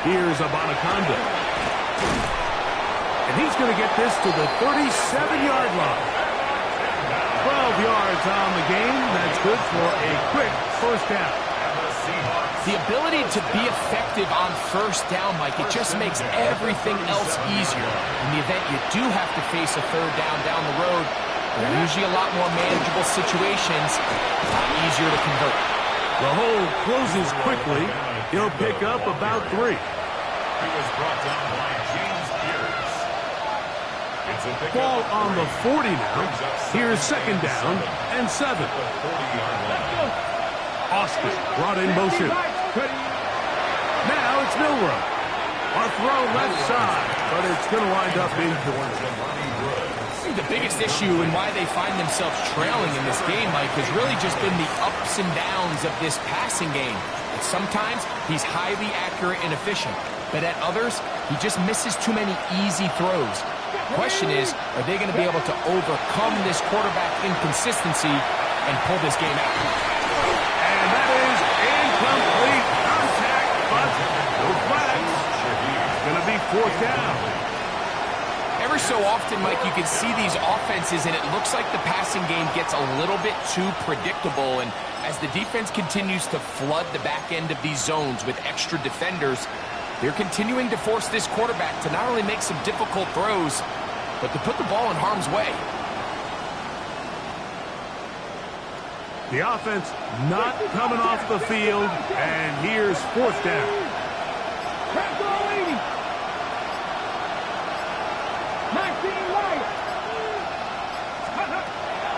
Here's Abanaconda. And he's going to get this to the 37-yard line. 12 yards on the game. That's good for a quick 1st down. The ability to be effective on 1st down, Mike, it just makes everything else easier. In the event you do have to face a 3rd down the road, they're usually a lot more manageable situations, a lot easier to convert. The hole closes quickly. He'll pick up about 3. He was brought down by James Pierce. It's a pickup Ball of on the 3. 40 now. Brings up Here's second down and 7. at the 40-yard line. Austin brought in motion. Now it's Milroe. A throw left side, but it's going to wind up incomplete. I think the biggest issue and why they find themselves trailing in this game, Mike, has really just been the ups and downs of this passing game. And sometimes he's highly accurate and efficient, but at others, he just misses too many easy throws. The question is, are they going to be able to overcome this quarterback inconsistency and pull this game out? And that is incomplete contact, but no flags. It's going to be 4th down. Every so often, Mike, you can see these offenses, and it looks like the passing game gets a little bit too predictable. And as the defense continues to flood the back end of these zones with extra defenders, they're continuing to force this quarterback to not only make some difficult throws, but to put the ball in harm's way. The offense not coming off the field, and here's 4th down.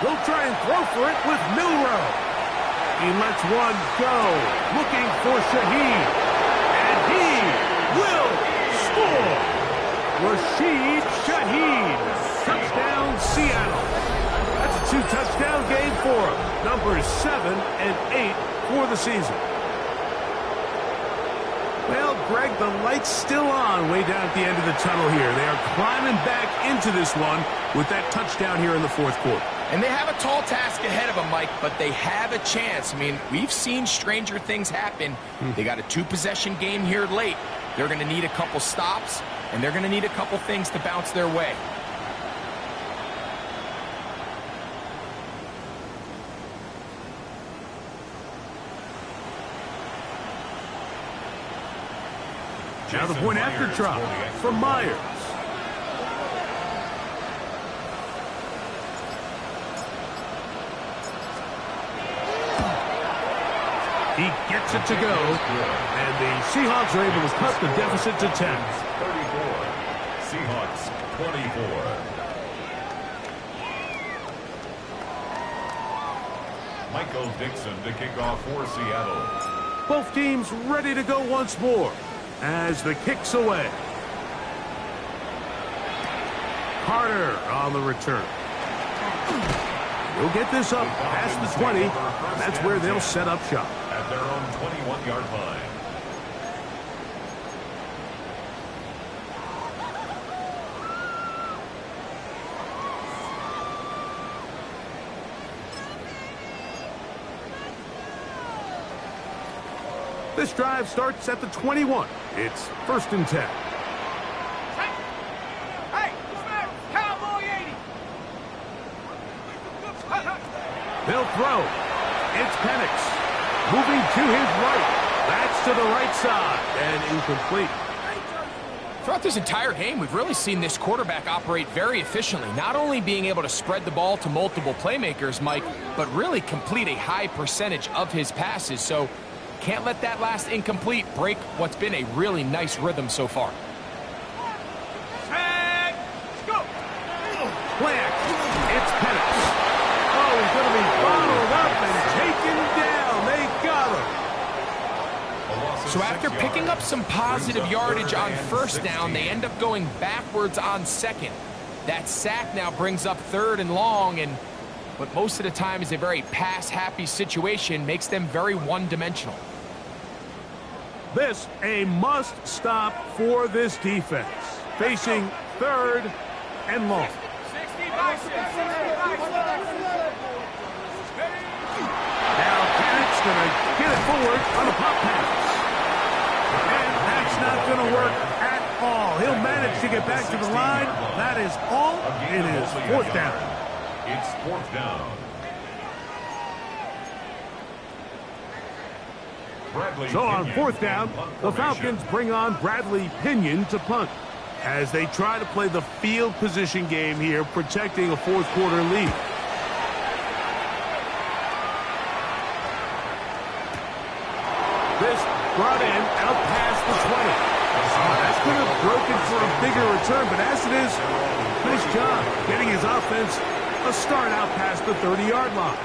He'll try and throw for it with Milroe. He lets one go, looking for Shaheed. And he will score. Rashid Shaheed. Touchdown, Seattle. That's a 2-touchdown game for him. Numbers 7 and 8 for the season. Well, Greg, the light's still on way down at the end of the tunnel here. They are climbing back into this one with that touchdown here in the 4th quarter. And they have a tall task ahead of them, Mike, but they have a chance. I mean, we've seen stranger things happen. They got a 2-possession game here late. They're going to need a couple stops, and they're going to need a couple things to bounce their way. Now the point after try from Myers. He gets it to go, and the Seahawks are able to cut the deficit to 10. 34. Seahawks 24. Michael Dixon to kick off for Seattle. Both teams ready to go once more as the kick's away. Carter on the return. He'll get this up past the 20. That's where they'll set up shop. At their own 21-yard line. This drive starts at the 21. It's 1st and 10. Hey, Cowboy 80. They'll throw. It's Penix. Moving to his right. That's to the right side. And incomplete. Throughout this entire game, we've really seen this quarterback operate very efficiently, not only being able to spread the ball to multiple playmakers, Mike, but really complete a high percentage of his passes. So can't let that last incomplete break what's been a really nice rhythm so far. Tag. Let's go. Black. It's Penix. Oh, he's going to be bottled up and taken down. They got him. So after picking up some positive yardage on 1st down, they end up going backwards on 2nd. That sack now brings up 3rd and long, and what most of the time is a very pass-happy situation makes them very one-dimensional. This a must-stop for this defense. Facing 3rd and long. 60 by 6. 60 by 6. Now Penix going to get it forward on a pop pass. And that's not going to work at all. He'll manage to get back to the line. That is all. It is 4th down. It's 4th down. So on 4th down, the Falcons bring on Bradley Pinion to punt as they try to play the field position game here, protecting a 4th quarter lead. This brought in out past the 20. That could have broken for a bigger return, but as it is, nice job getting his offense a start out past the 30-yard line.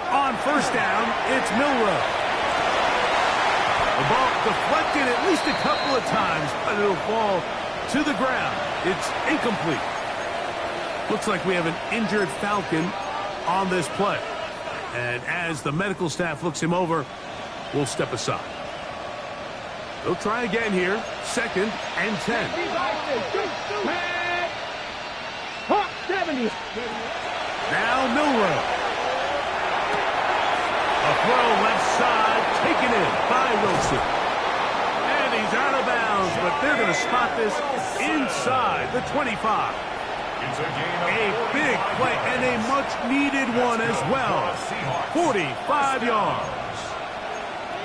On first down, it's Milroe. The ball deflected at least a couple of times, but it'll fall to the ground. It's incomplete. Looks like we have an injured Falcon on this play. And as the medical staff looks him over, we'll step aside. They'll try again here. 2nd and 10. Now Milroe. A throw left side, taken in by Wilson. And he's out of bounds, but they're going to spot this inside the 25. It's a big play and a much-needed one as well. 45 yards.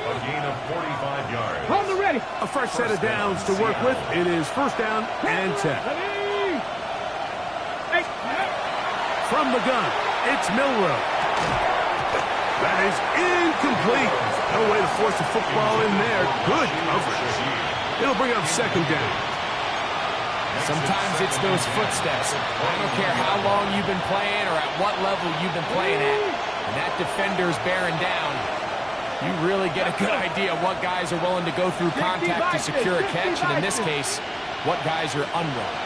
A gain of 45 yards. Hold it ready. A fresh set of downs to work with. It is 1st down and 10. From the gun, it's Milroe. That is incomplete. No way to force the football in there. Good coverage. It'll bring up 2nd down. Sometimes it's those footsteps. I don't care how long you've been playing or at what level you've been playing at. When that defender's bearing down, you really get a good idea what guys are willing to go through contact to secure a catch, and in this case, what guys are unwilling.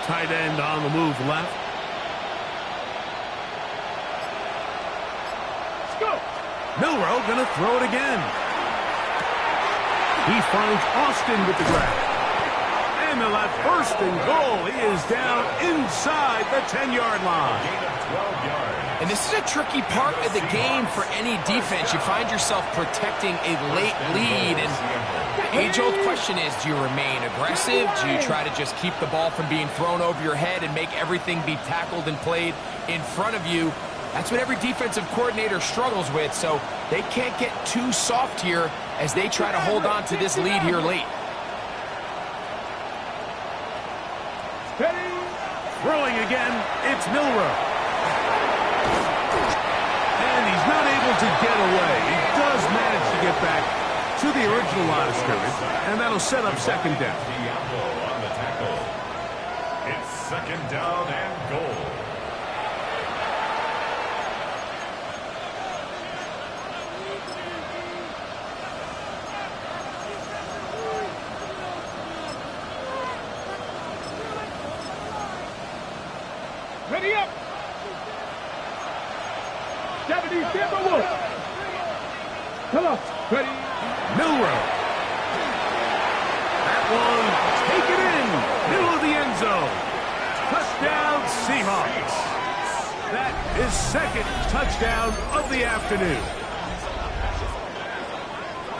Tight end on the move left. Let's go. Milroe going to throw it again. He finds Austin with the grab. And they'll have 1st and goal. He is down inside the 10-yard line. Gain of 12 yards. And this is a tricky part of the game for any defense. You find yourself protecting a late lead, and the age-old question is, do you remain aggressive? Do you try to just keep the ball from being thrown over your head and make everything be tackled and played in front of you? That's what every defensive coordinator struggles with, so they can't get too soft here as they try to hold on to this lead here late. Throwing again, it's Milroe. And he's not able to get away. He does manage to get back to the original line of scrimmage, and that'll set up 2nd down. Diablo on the tackle. It's 2nd down and goal. Ready up. 70, Timberwolves. Come on. Ready. Milroe. That one taken in. Middle of the end zone. Touchdown, Seahawks. That is 2nd touchdown of the afternoon.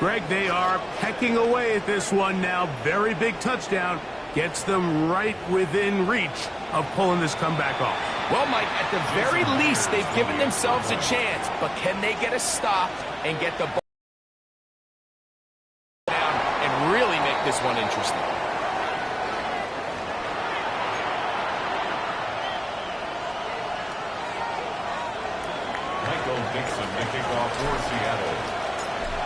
Greg, they are pecking away at this one now. Very big touchdown. Gets them right within reach of pulling this comeback off. Well, Mike, at the very least, they've given themselves a chance, but can they get a stop and get the ball down and really make this one interesting? Michael Dixon to kick off for Seattle.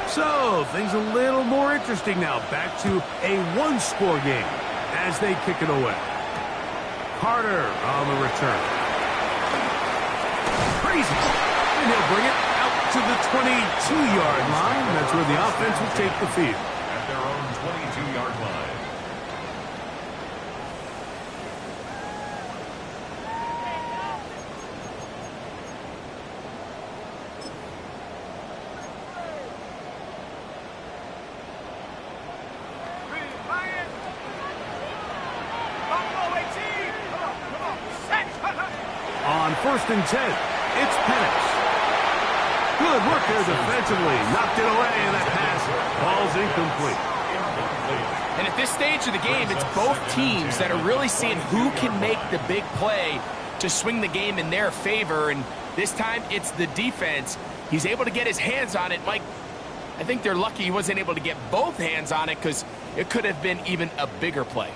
So, things a little more interesting now. Back to a one-score game as they kick it away. Carter on the return. Crazy. And he'll bring it out to the 22-yard line. That's where the offense will take the field. At their own 22-yard line. On 1st and 10, it's Penix. Good work there defensively. Knocked it away, and that pass falls incomplete. And at this stage of the game, it's both teams that are really seeing who can make the big play to swing the game in their favor. And This time, it's the defense. He's able to get his hands on it. Mike, I think they're lucky he wasn't able to get both hands on it because it could have been even a bigger play.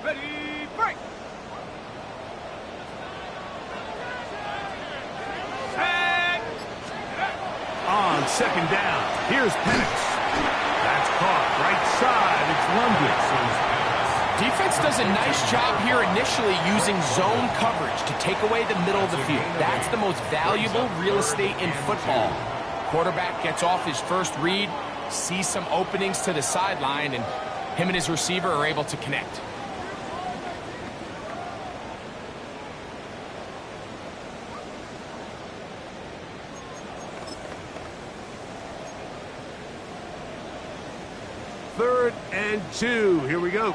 Ready, break! Set! On second down, here's Penix. That's caught right side. It's Lundgren. Defense does a nice job here initially using zone coverage to take away the middle of the field. That's the most valuable real estate in football. Quarterback gets off his first read, sees some openings to the sideline, and him and his receiver are able to connect. Third and 2. Here we go.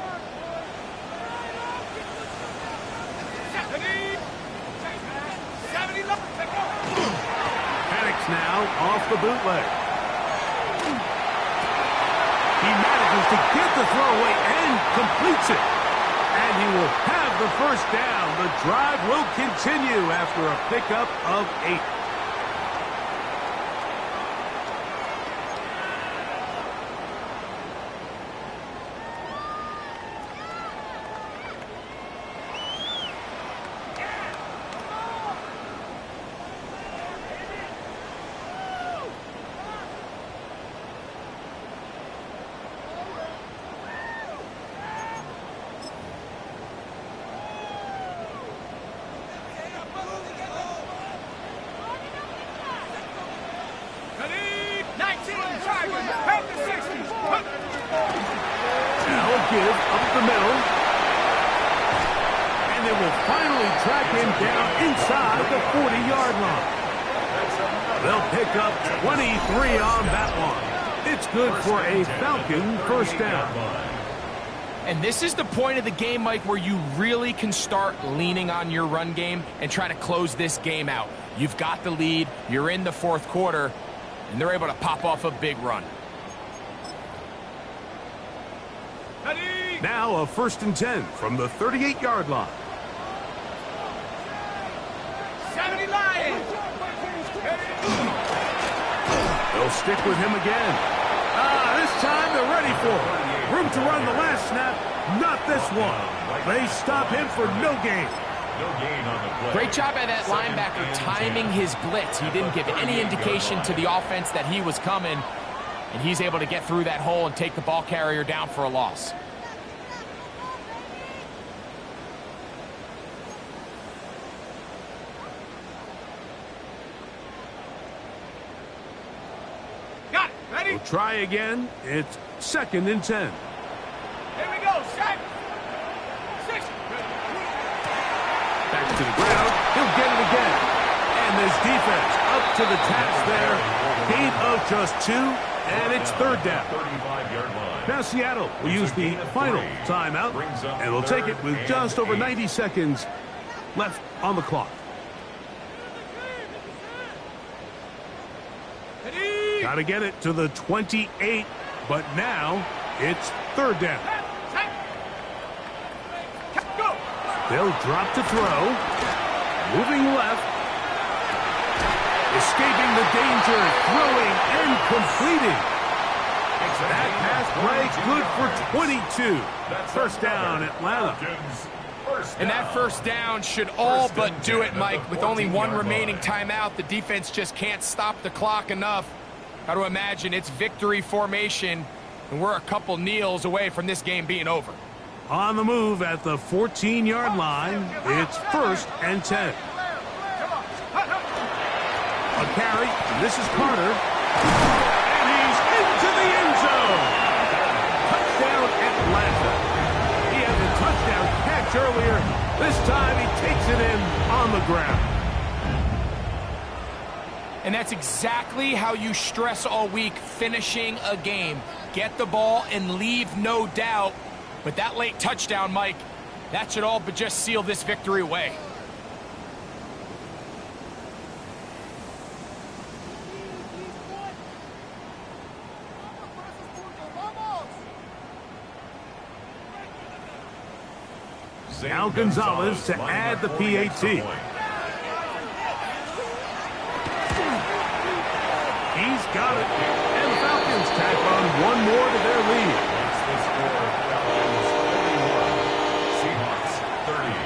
Penix now off the bootleg. He manages to get the throw away and completes it. And he will have the first down. The drive will continue after a pickup of 8. Give up the middle. And they will finally track him down inside the 40-yard line. They'll pick up 23 on that one. It's good for a Falcon first down. And this is the point of the game, Mike, where you really can start leaning on your run game and try to close this game out. You've got the lead, you're in the fourth quarter, and they're able to pop off a big run. Now a 1st and 10 from the 38-yard line. 70 Lions! They'll stick with him again. This time they're ready for it. Room to run the last snap, not this one. They stop him for no gain. No gain on the play. Great job by that linebacker timing his blitz. He didn't give any indication to the offense that he was coming, and he's able to get through that hole and take the ball carrier down for a loss. Got it, ready? We'll try again. It's 2nd and 10. Here we go, set! 6! Back to the ground. He'll get it again. And this defense up to the task there. Gain of just 2, and it's 3rd down. 35-yard line. Now Seattle will use the final timeout, and they'll take it with just over 90 seconds left on the clock. Got to get it to the 28, but now it's 3rd down. Go! They'll drop to throw. Moving left. Escaping the danger. Throwing and completing. That pass play good for 22. First down, Atlanta. And that first down should all but do it, Mike. With only one remaining timeout, the defense just can't stop the clock enough. Got to imagine it's victory formation, and we're a couple kneels away from this game being over. On the move at the 14-yard line, it's 1st and 10. A carry, this is Carter. And he's into the end zone. Touchdown, Atlanta. He had the touchdown catch earlier. This time he takes it in on the ground. And that's exactly how you stress all week, finishing a game. Get the ball and leave no doubt. But that late touchdown, Mike, that should all but just seal this victory away. Now Gonzalez to add the PAT. He's got it. And the Falcons tack on one more to their lead. That's the score. Falcons 31. Seahawks 30.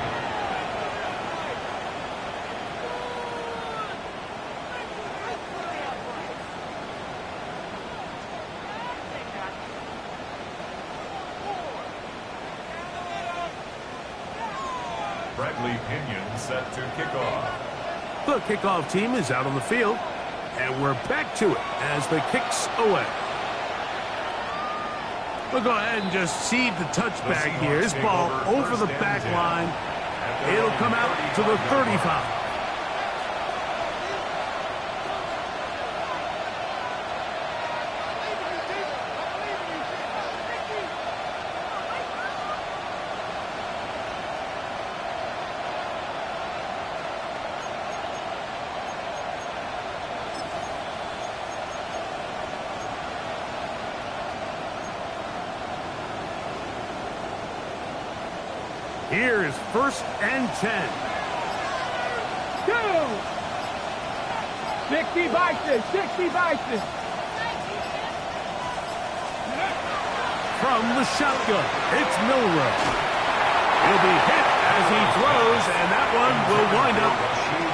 Bradley Pinion set to kick off. The kickoff team is out on the field. And we're back to it as the kick's away. We'll go ahead and just seed the touchback here. His ball over the back line. It'll come out to the 35. Here is 1st and 10. Go! 60 Bison, 60 Bison. From the shotgun, it's Milroe. He'll be hit as he throws, and that one will wind up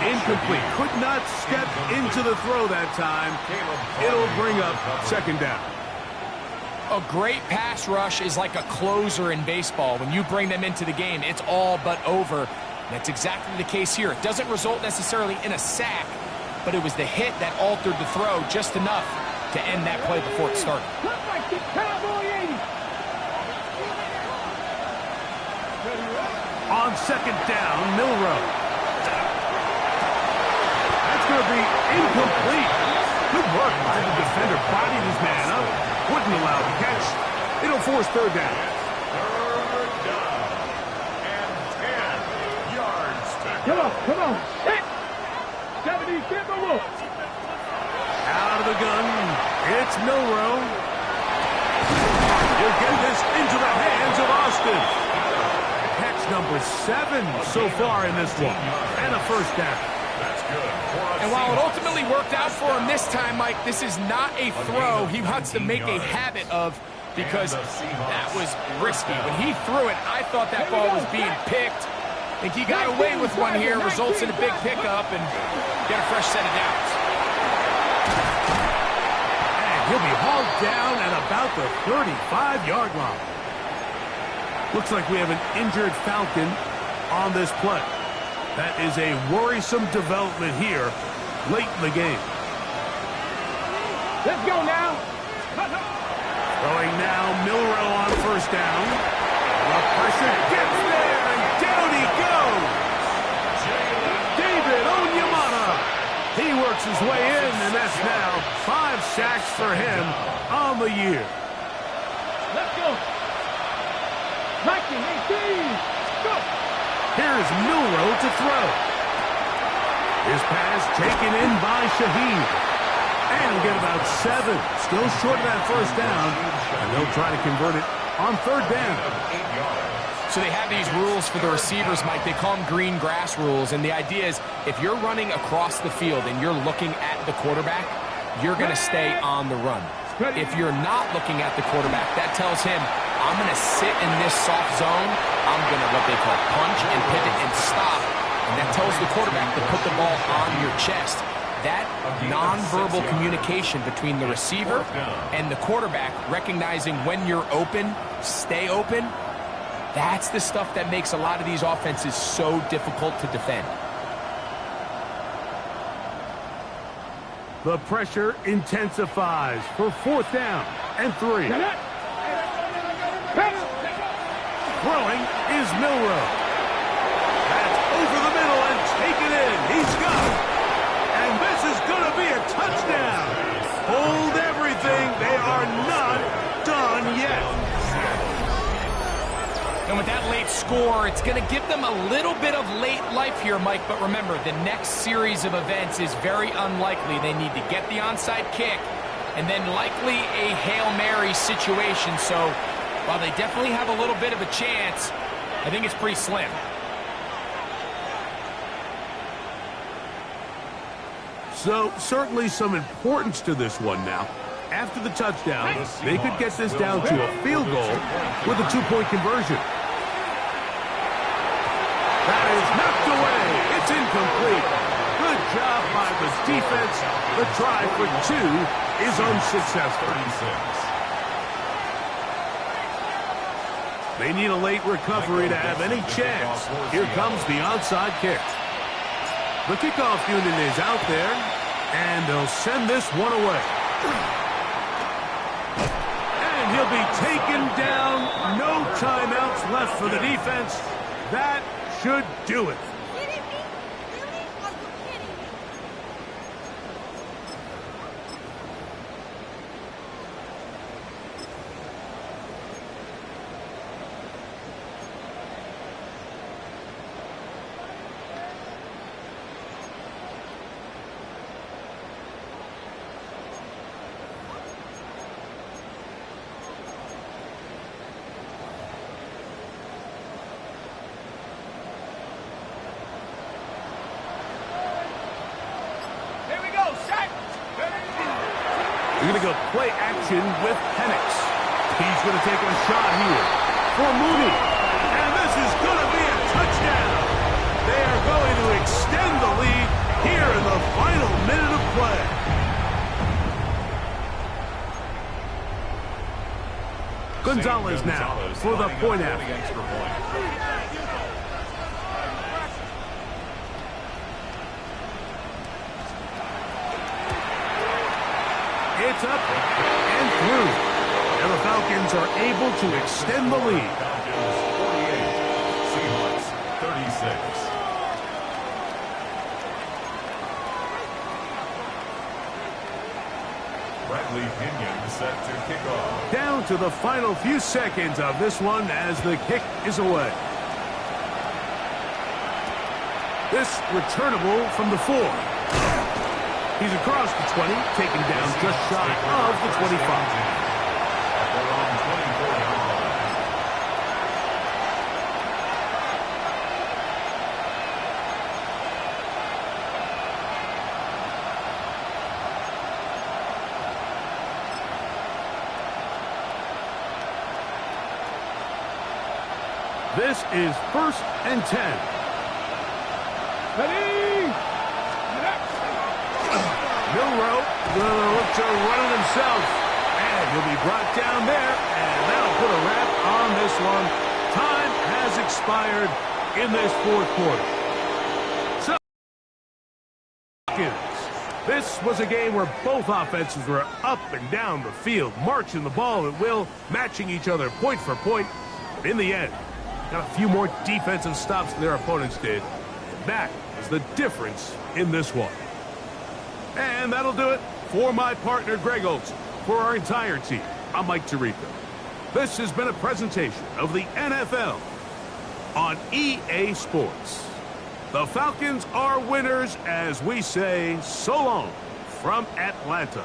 incomplete. Could not step into the throw that time. It'll bring up 2nd down. A great pass rush is like a closer in baseball. When you bring them into the game, it's all but over. That's exactly the case here. It doesn't result necessarily in a sack, but it was the hit that altered the throw just enough to end that play before it started. On 2nd down, Milroe. That's going to be incomplete. Good work by the defender. Bodied his man up. Wouldn't allow the catch. It'll force 3rd down. 3rd down and 10 yards to go. Come on. Hit. 70 Timberwolves. Out of the gun, it's Milroe. He'll get this into the hands of Austin. Catch number 7 so far in this one. And a 1st down. That's good. And while it ultimately worked out for him this time, Mike, this is not a throw he wants to make a habit of because that was risky. When he threw it, I thought that ball was being picked. I think he got away with one here, results in a big pickup and get a fresh set of downs. And he'll be hauled down at about the 35-yard line. Looks like we have an injured Falcon on this play. That is a worrisome development here late in the game. Let's go now. Throwing now, Milroe on 1st down. The pressure gets there, and down he goes. David Onyemata. He works his way in, and that's now 5 sacks for him on the year. Let's go. 19, 18. Go. Here's Milroe to throw. His pass taken in by Shaheed. And he'll get about 7. Still short of that 1st down. And they'll try to convert it on 3rd down. So they have these rules for the receivers, Mike. They call them green grass rules. And the idea is if you're running across the field and you're looking at the quarterback, you're going to stay on the run. If you're not looking at the quarterback, that tells him, I'm going to sit in this soft zone. I'm going to what they call punch and pivot and stop. And that tells the quarterback to put the ball on your chest. That nonverbal communication between the receiver and the quarterback, recognizing when you're open, stay open, that's the stuff that makes a lot of these offenses so difficult to defend. The pressure intensifies for 4th down and 3. Throwing is Milroe. That's over the middle and taken in. He's got it. And this is going to be a touchdown. Hold everything. They are not done yet. And with that late score, it's going to give them a little bit of late life here, Mike. But remember, the next series of events is very unlikely. They need to get the onside kick and then likely a Hail Mary situation. So while they definitely have a little bit of a chance, I think it's pretty slim. So, certainly some importance to this one now. After the touchdown, they could get this down to a field goal with a two-point conversion. That is knocked away. It's incomplete. Good job by the defense. The try for two is unsuccessful. They need a late recovery to have any chance. Here comes the onside kick. The kickoff unit is out there, and they'll send this one away. And he'll be taken down. No timeouts left for the defense. That should do it. We're going to go play action with Penix. He's going to take a shot here for Mooney. And this is going to be a touchdown. They are going to extend the lead here in the final minute of play. Gonzalez now for the point after. It's up and through. And the Falcons are able to extend the lead. Falcons 48, Seahawks 36. Bradley Pinion set to kick off. Down to the final few seconds of this one as the kick is away. This returnable from the 4. He's across the 20, taken down just shy of the 25. At their own 24-yard line. This is 1st and 10. Ready? Milroe going to look to run it himself. And he'll be brought down there. And that'll put a wrap on this one. Time has expired in this fourth quarter. So, this was a game where both offenses were up and down the field, marching the ball at will, matching each other point for point. But in the end, got a few more defensive stops than their opponents did. That is the difference in this one. And that'll do it for my partner, Greg Olson. For our entire team, I'm Mike Tirico. This has been a presentation of the NFL on EA Sports. The Falcons are winners as we say so long from Atlanta.